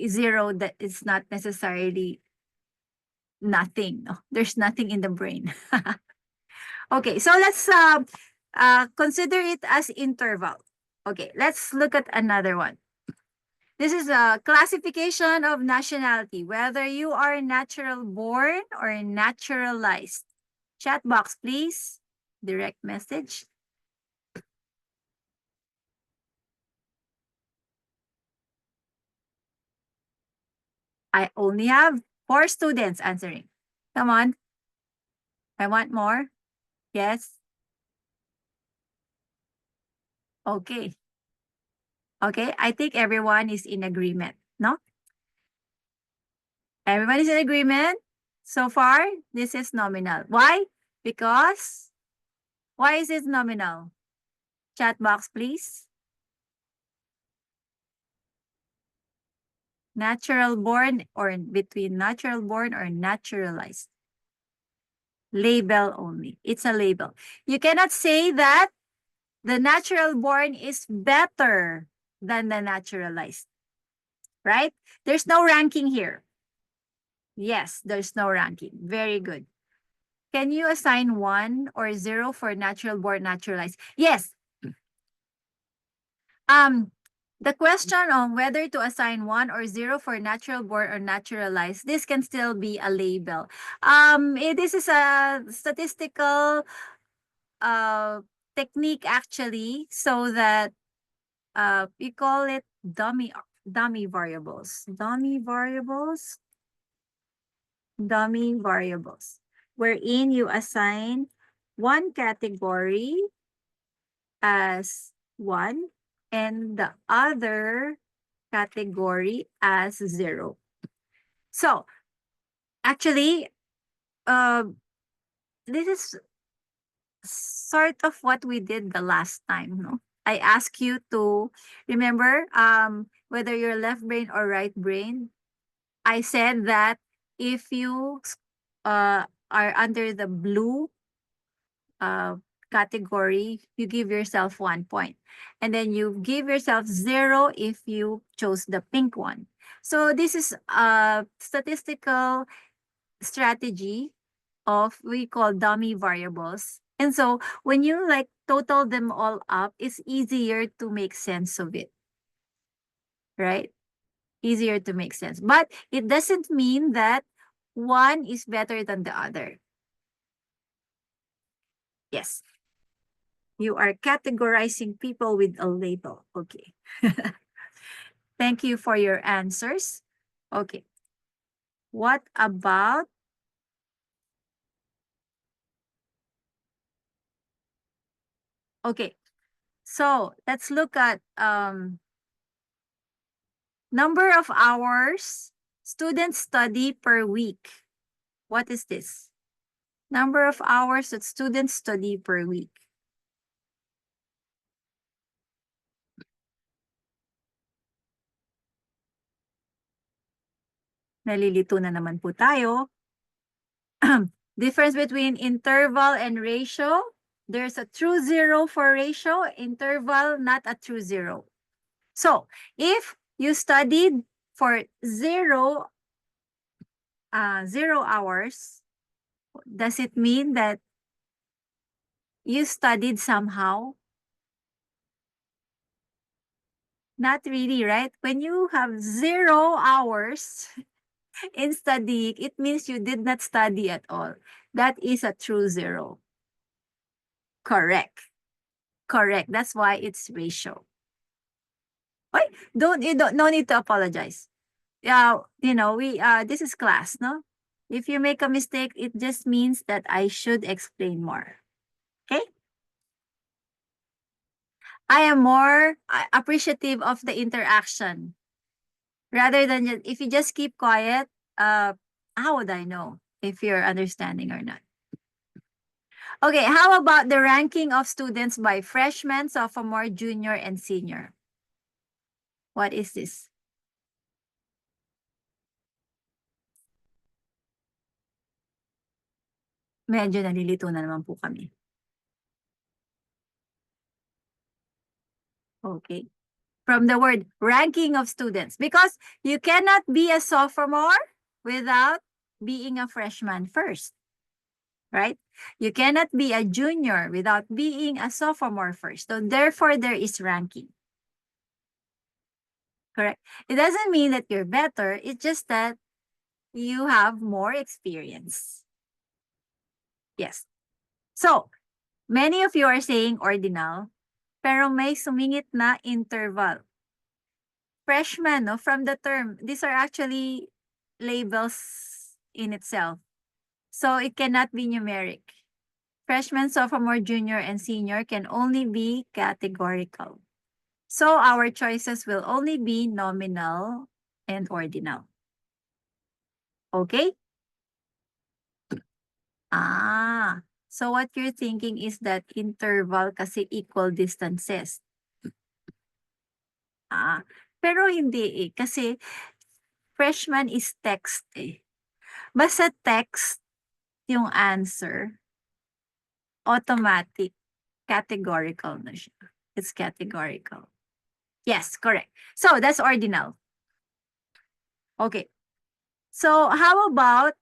zero, that is not necessarily nothing. No? There's nothing in the brain. Okay, so let's consider it as interval. Okay, let's look at another one. This is a classification of nationality, whether you are natural born or naturalized. Chat box, please. Direct message. I only have 4 students answering. Come on. I want more. Yes. Okay. Okay, I think everyone is in agreement, no? Everyone is in agreement? So far, this is nominal. Why? Because, why is it nominal? Chat box, please. Natural born or between natural born or naturalized. Label only. It's a label. You cannot say that the natural born is better than the naturalized, right? There's no ranking here. Yes, there's no ranking. Very good. Can you assign 1 or 0 for natural born, naturalized? Yes. The question on whether to assign 1 or 0 for natural born or naturalized, this can still be a label. This is a statistical technique actually, so that we call it dummy variables. Dummy variables, wherein you assign one category as 1 and the other category as 0. So actually, this is sort of what we did the last time, no? I asked you to remember whether you're left brain or right brain. I said that if you are under the blue category, you give yourself 1 point. And then you give yourself 0 if you chose the pink one. So this is a statistical strategy of we call dummy variables. And so when you like total them all up, it's easier to make sense of it. Right? Easier to make sense. But it doesn't mean that one is better than the other. Yes. You are categorizing people with a label. Okay. Thank you for your answers. Okay. What about okay. So let's look at number of hours students study per week. What is this? Number of hours that students study per week. Nalilito na naman po tayo. Difference between interval and ratio. There's a true zero for ratio, interval, not a true zero. So, if you studied for 0 hours, does it mean that you studied somehow? Not really, right? When you have 0 hours in studying, it means you did not study at all. That is a true zero. Correct. Correct. That's why it's ratio. Wait, no need to apologize. Yeah, this is class, no? If you make a mistake, it just means that I should explain more. Okay? I am more appreciative of the interaction. Rather than if you just keep quiet, how would I know if you're understanding or not? Okay, how about the ranking of students by freshman, sophomore, junior, and senior? What is this? Medyo nalilito na naman po kami. Okay. From the word ranking of students, because you cannot be a sophomore without being a freshman first, right? You cannot be a junior without being a sophomore first. So therefore, there is ranking. Correct. It doesn't mean that you're better. It's just that you have more experience. Yes. So, many of you are saying ordinal, pero may sumingit na interval. Freshman, no, from the term, these are actually labels in itself. So, it cannot be numeric. Freshman, sophomore, junior, and senior can only be categorical. So, our choices will only be nominal and ordinal. Okay? So what you're thinking is that interval kasi equal distances. Pero hindi eh. Kasi freshman is text eh. Basta text yung answer, automatic, categorical na siya. It's categorical. Yes, correct. So that's ordinal. Okay. So how about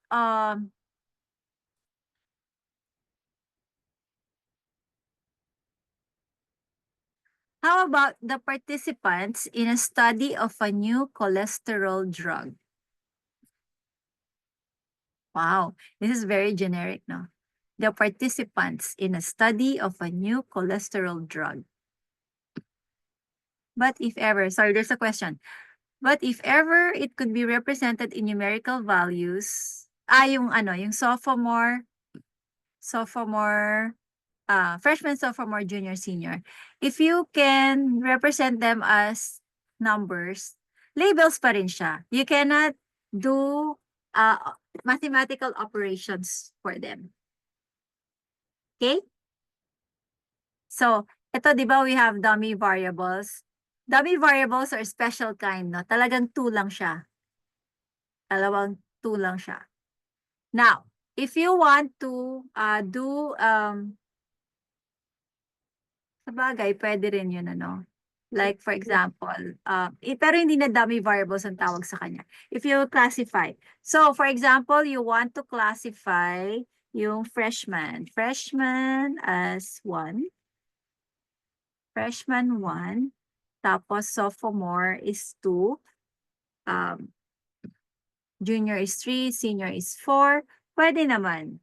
the participants in a study of a new cholesterol drug? Wow, this is very generic, no? The participants in a study of a new cholesterol drug. But if ever, sorry, there's a question. But if ever it could be represented in numerical values, yung sophomore, freshman, sophomore, junior, senior. If you can represent them as numbers, labels pa rin siya. You cannot do mathematical operations for them. Okay? So, ito, di ba, we have dummy variables. Dummy variables are special kind, no? Talagang 2 lang siya. Dalawang 2 lang siya. Now, if you want to do, sabagay, pwede rin yun, ano? Like, for example, pero hindi na dummy variables ang tawag sa kanya. If you classify. So, for example, you want to classify yung freshman. Freshman as 1. Freshman 1. Tapos sophomore is 2. junior is 3, senior is 4, pwede naman.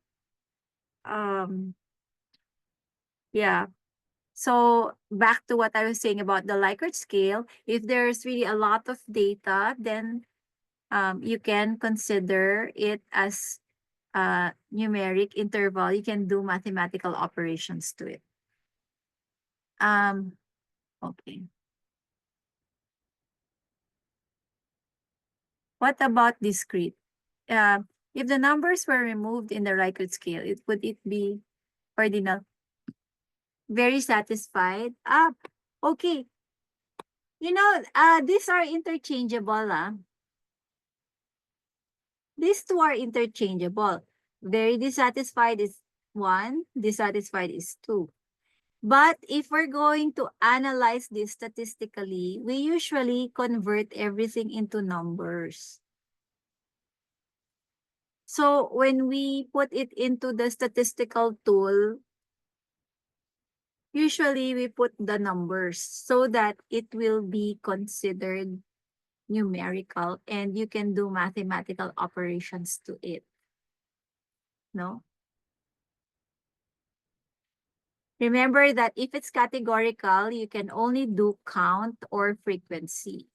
Yeah. So back to what I was saying about the Likert scale, if there's really a lot of data, then you can consider it as a numeric interval. You can do mathematical operations to it. Okay. What about discrete? If the numbers were removed in the Likert scale, would it be ordinal? Very satisfied. Okay. You know, these are interchangeable. These two are interchangeable. Very dissatisfied is 1, dissatisfied is 2. But if we're going to analyze this statistically, we usually convert everything into numbers. So when we put it into the statistical tool, usually we put the numbers so that it will be considered numerical and you can do mathematical operations to it. No? Remember that if it's categorical, you can only do count or frequency.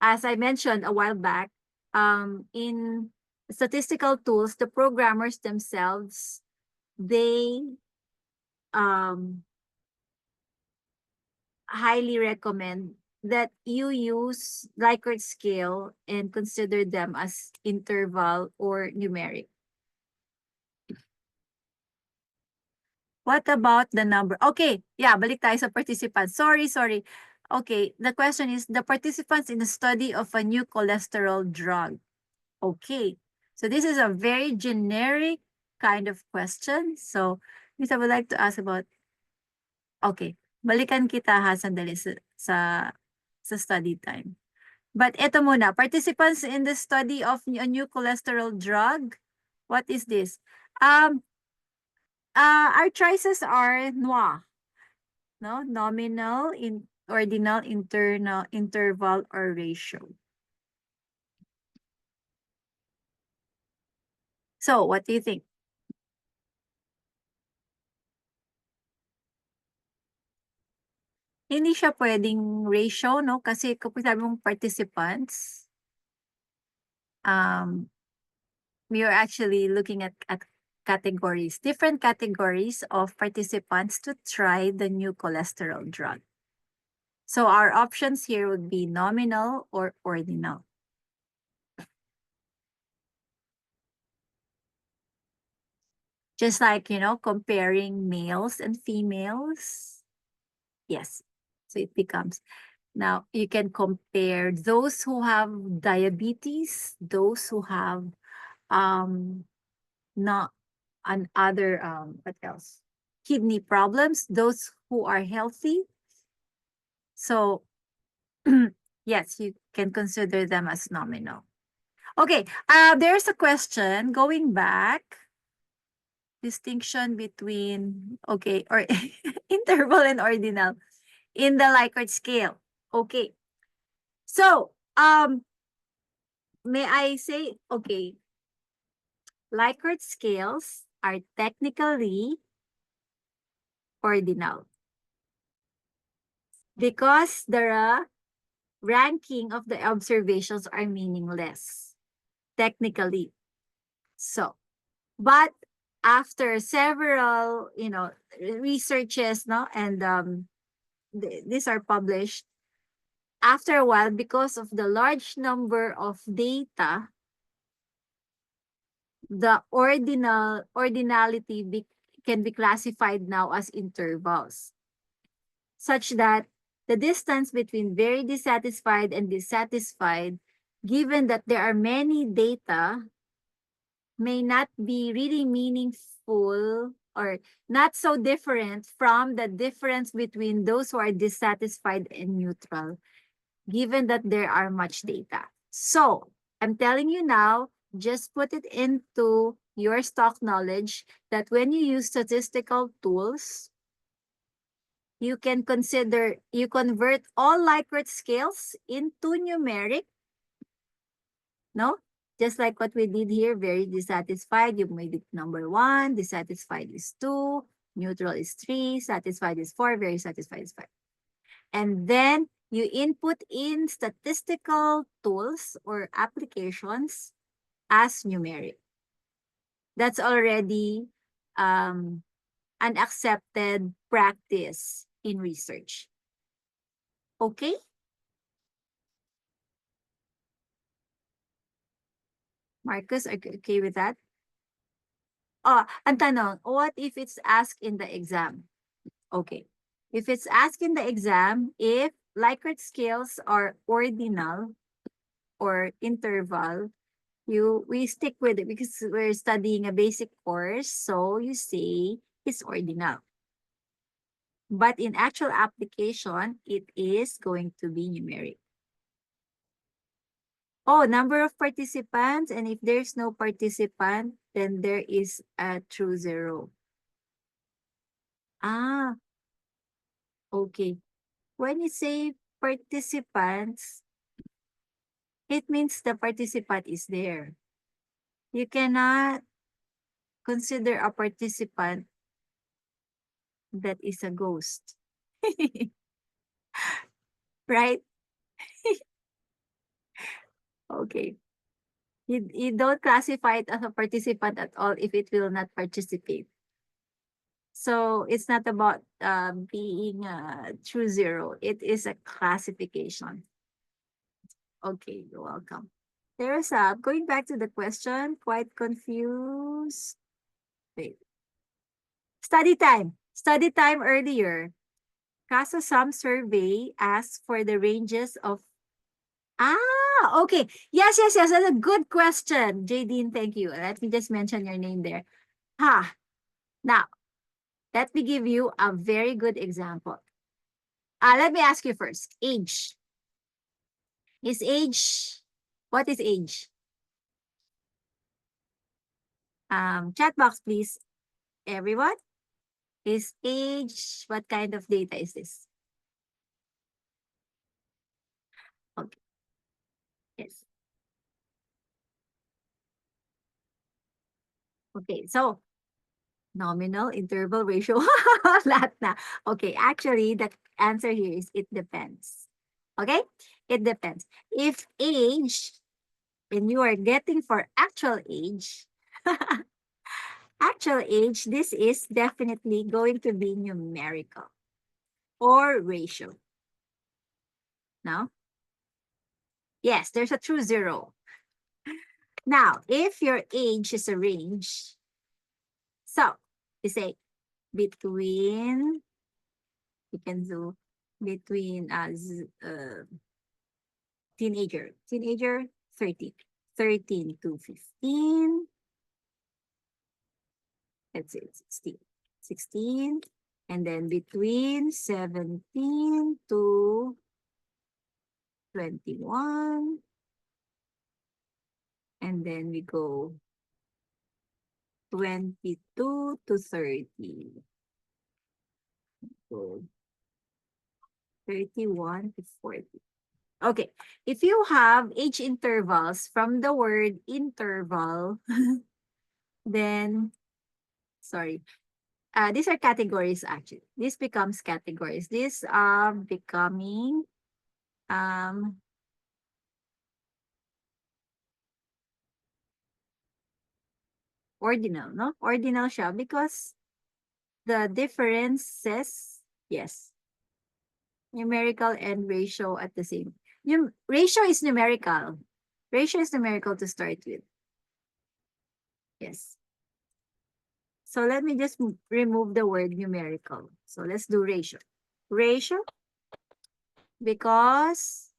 As I mentioned a while back, in statistical tools, the programmers themselves, they highly recommend that you use Likert scale and consider them as interval or numeric. What about the number? Okay, yeah, balik tayo sa participants. Sorry. Okay, the question is the participants in the study of a new cholesterol drug. Okay, so this is a very generic kind of question. So, Miss, I would like to ask about, okay, balikan kita ha sandali sa study time. But eto muna, participants in the study of a new cholesterol drug. What is this? Our choices are NOI, no? Nominal, ordinal, internal, interval, or ratio. So, what do you think? Hindi siya pwedeng ratio, no? Kasi kapag sabi mong participants, we are actually looking at categories, different categories of participants to try the new cholesterol drug. So our options here would be nominal or ordinal. Just like, you know, comparing males and females. Yes. So it becomes, now you can compare those who have diabetes, those who have not other what else? Kidney problems, those who are healthy. So yes, you can consider them as nominal. Okay, there's a question going back. Distinction between, okay, or interval and ordinal in the Likert scale. Okay. So, may I say, okay, Likert scales are technically ordinal because the ranking of the observations are meaningless technically. So, but after several, you know, researches, no, and these are published, after a while, because of the large number of data, the ordinality can be classified now as intervals, such that the distance between very dissatisfied and dissatisfied, given that there are many data, may not be really meaningful or not so different from the difference between those who are dissatisfied and neutral, given that there are much data. So I'm telling you now, just put it into your stock knowledge that when you use statistical tools, you can consider, you convert all Likert scales into numeric, no? Just like what we did here, very dissatisfied, you made it number 1, dissatisfied is 2, neutral is 3, satisfied is 4, very satisfied is 5. And then you input in statistical tools or applications as numeric. That's already an accepted practice in research. Okay? Marcus, are you okay with that? Oh, ang tanong, what if it's asked in the exam? Okay. If it's asked in the exam, if Likert scales are ordinal or interval, we stick with it because we're studying a basic course, so you say it's ordinal. But in actual application, it is going to be numeric. Oh, number of participants, and if there's no participant, then there is a true zero. Ah, okay. When you say participants, it means the participant is there. You cannot consider a participant that is a ghost. Right? Okay. You don't classify it as a participant at all if it will not participate. So it's not about being true zero. It is a classification. Okay, you're welcome. There's going back to the question, quite confused. Wait. Study time. Study time earlier. Kaso some survey asked for the ranges of. Ah, okay. Yes. That's a good question. Jadine, thank you. Let me just mention your name there. Now, let me give you a very good example. Let me ask you first. Age. Is age, what is age? Chat box, please. Everyone. Is age, what kind of data is this? Okay. Yes. Okay, so nominal, interval, ratio, lahat na. Okay, actually, the answer here is it depends. Okay, it depends. If age, and you are getting for actual age, this is definitely going to be numerical or ratio. No? Yes, there's a true zero. Now, if your age is a range, so you say between, you can do between teenager 13 to 15, let's say 16, and then between 17 to 21, and then we go 22 to 30. So 31 to 40. Okay, if you have age intervals from the word interval, then, sorry, these are categories actually. This becomes categories. These are becoming ordinal, no? Ordinal siya because the differences, yes, numerical and ratio at the same. Ratio is numerical. Ratio is numerical to start with. Yes. So let me just remove the word numerical. So let's do ratio. Ratio, because,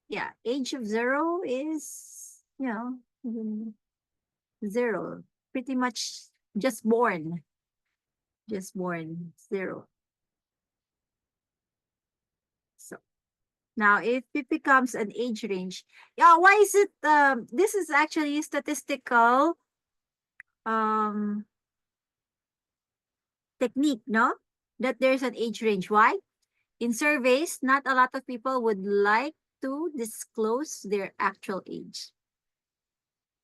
yeah, age of 0 is, 0. Pretty much just born. Just born, 0. So now if it becomes an age range, yeah, why is it, this is actually statistical technique, no? that there's an age range. Why? In surveys, not a lot of people would like to disclose their actual age,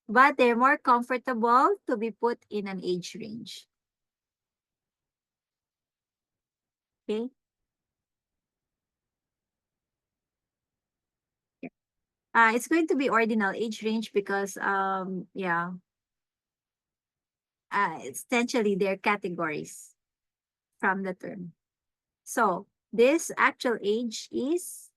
but they're more comfortable to be put in an age range. Okay. It's going to be ordinal age range because yeah, essentially they're categories from the term. So this actual age is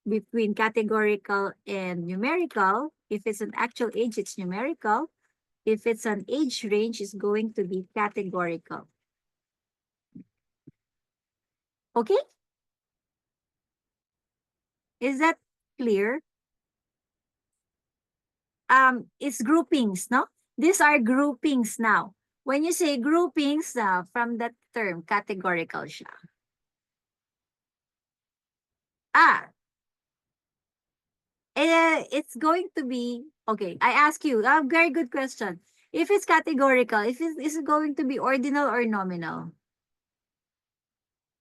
between categorical and numerical. If it's an actual age, it's numerical. If it's an age range, it's going to be categorical. Okay? Is that clear? It's groupings, no? These are groupings now. When you say groupings, from that term, categorical siya. It's going to be, okay, I ask you, a very good question. If it's categorical, is it going to be ordinal or nominal?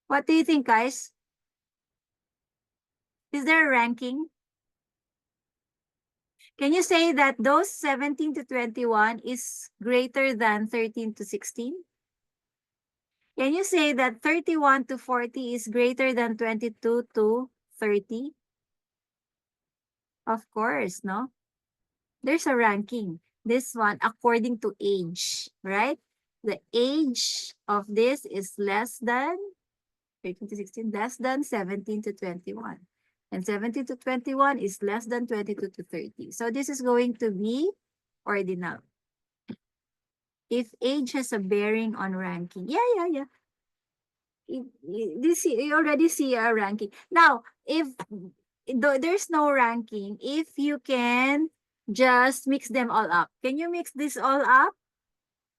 What do you think, guys? Is there a ranking? Can you say that those 17 to 21 is greater than 13 to 16? Can you say that 31 to 40 is greater than 22 to 30? Of course, no? There's a ranking. This one according to age, right? The age of this is less than 13 to 16, less than 17 to 21. And 17 to 21 is less than 22 to 30. So this is going to be ordinal. If age has a bearing on ranking. Yeah. You already see a ranking. Now, if there's no ranking, if you can just mix them all up. Can you mix this all up?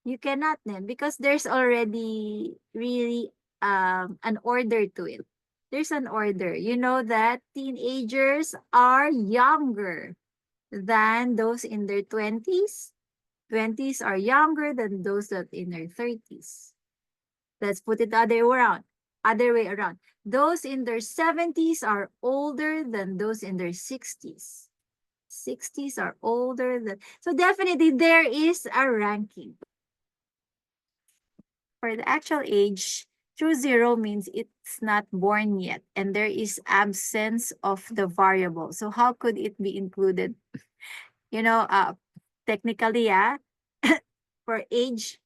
You cannot then because there's already really an order to it. There's an order. You know that teenagers are younger than those in their 20s. 20s are younger than those that in their 30s. Let's put it the other way around. Those in their 70s are older than those in their 60s. 60s are older than, so definitely there is a ranking. For the actual age, true zero means it's not born yet and there is absence of the variable. So how could it be included? You know, technically, for age,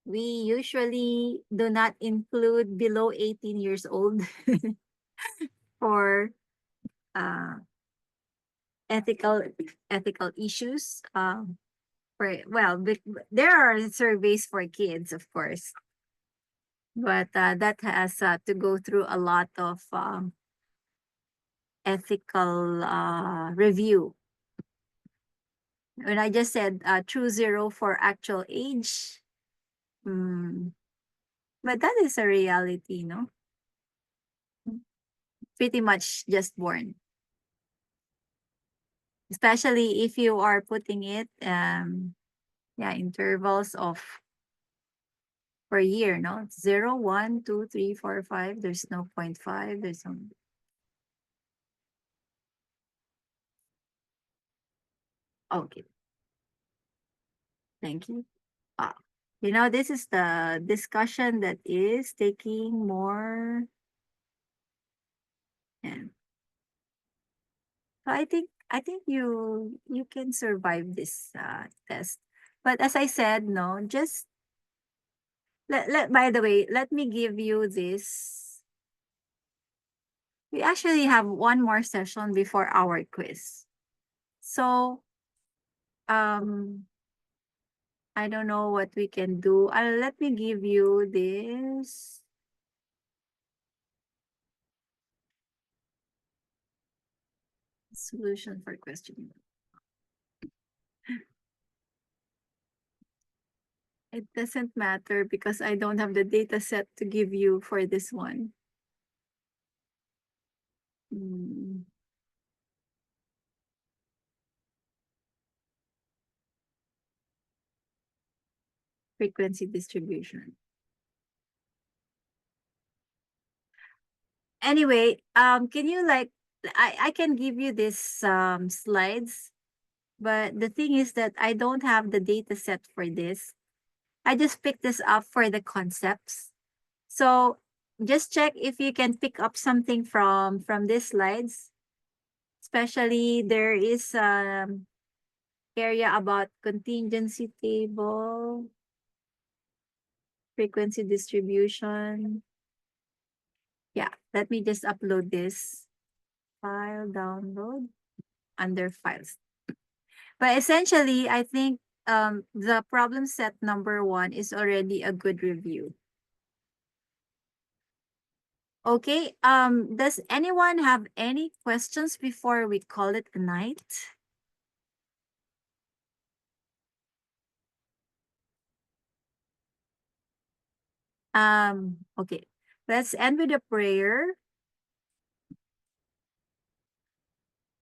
we usually do not include below 18 years old for ethical issues. There are surveys for kids, of course, but that has to go through a lot of ethical review. When I just said true zero for actual age, but that is a reality, no? Pretty much just born. Especially if you are putting it, intervals of per year, no? 0, 1, 2, 3, 4, 5. There's no 0.5. There's no. Okay. Thank you. This is the discussion that is taking more. And so I think you can survive this test. But as I said, no, just by the way, let me give you this. We actually have one more session before our quiz. So I don't know what we can do. Let me give you this. Solution for question. It doesn't matter because I don't have the data set to give you for this one. Frequency distribution. Anyway, can you like I can give you this slides, but the thing is that I don't have the data set for this. I just picked this up for the concepts. So just check if you can pick up something from these slides. Especially there is area about contingency table, frequency distribution. Yeah, let me just upload this file download under files. But essentially, I think the problem set number 1 is already a good review. Okay, does anyone have any questions before we call it a night? Okay, let's end with a prayer.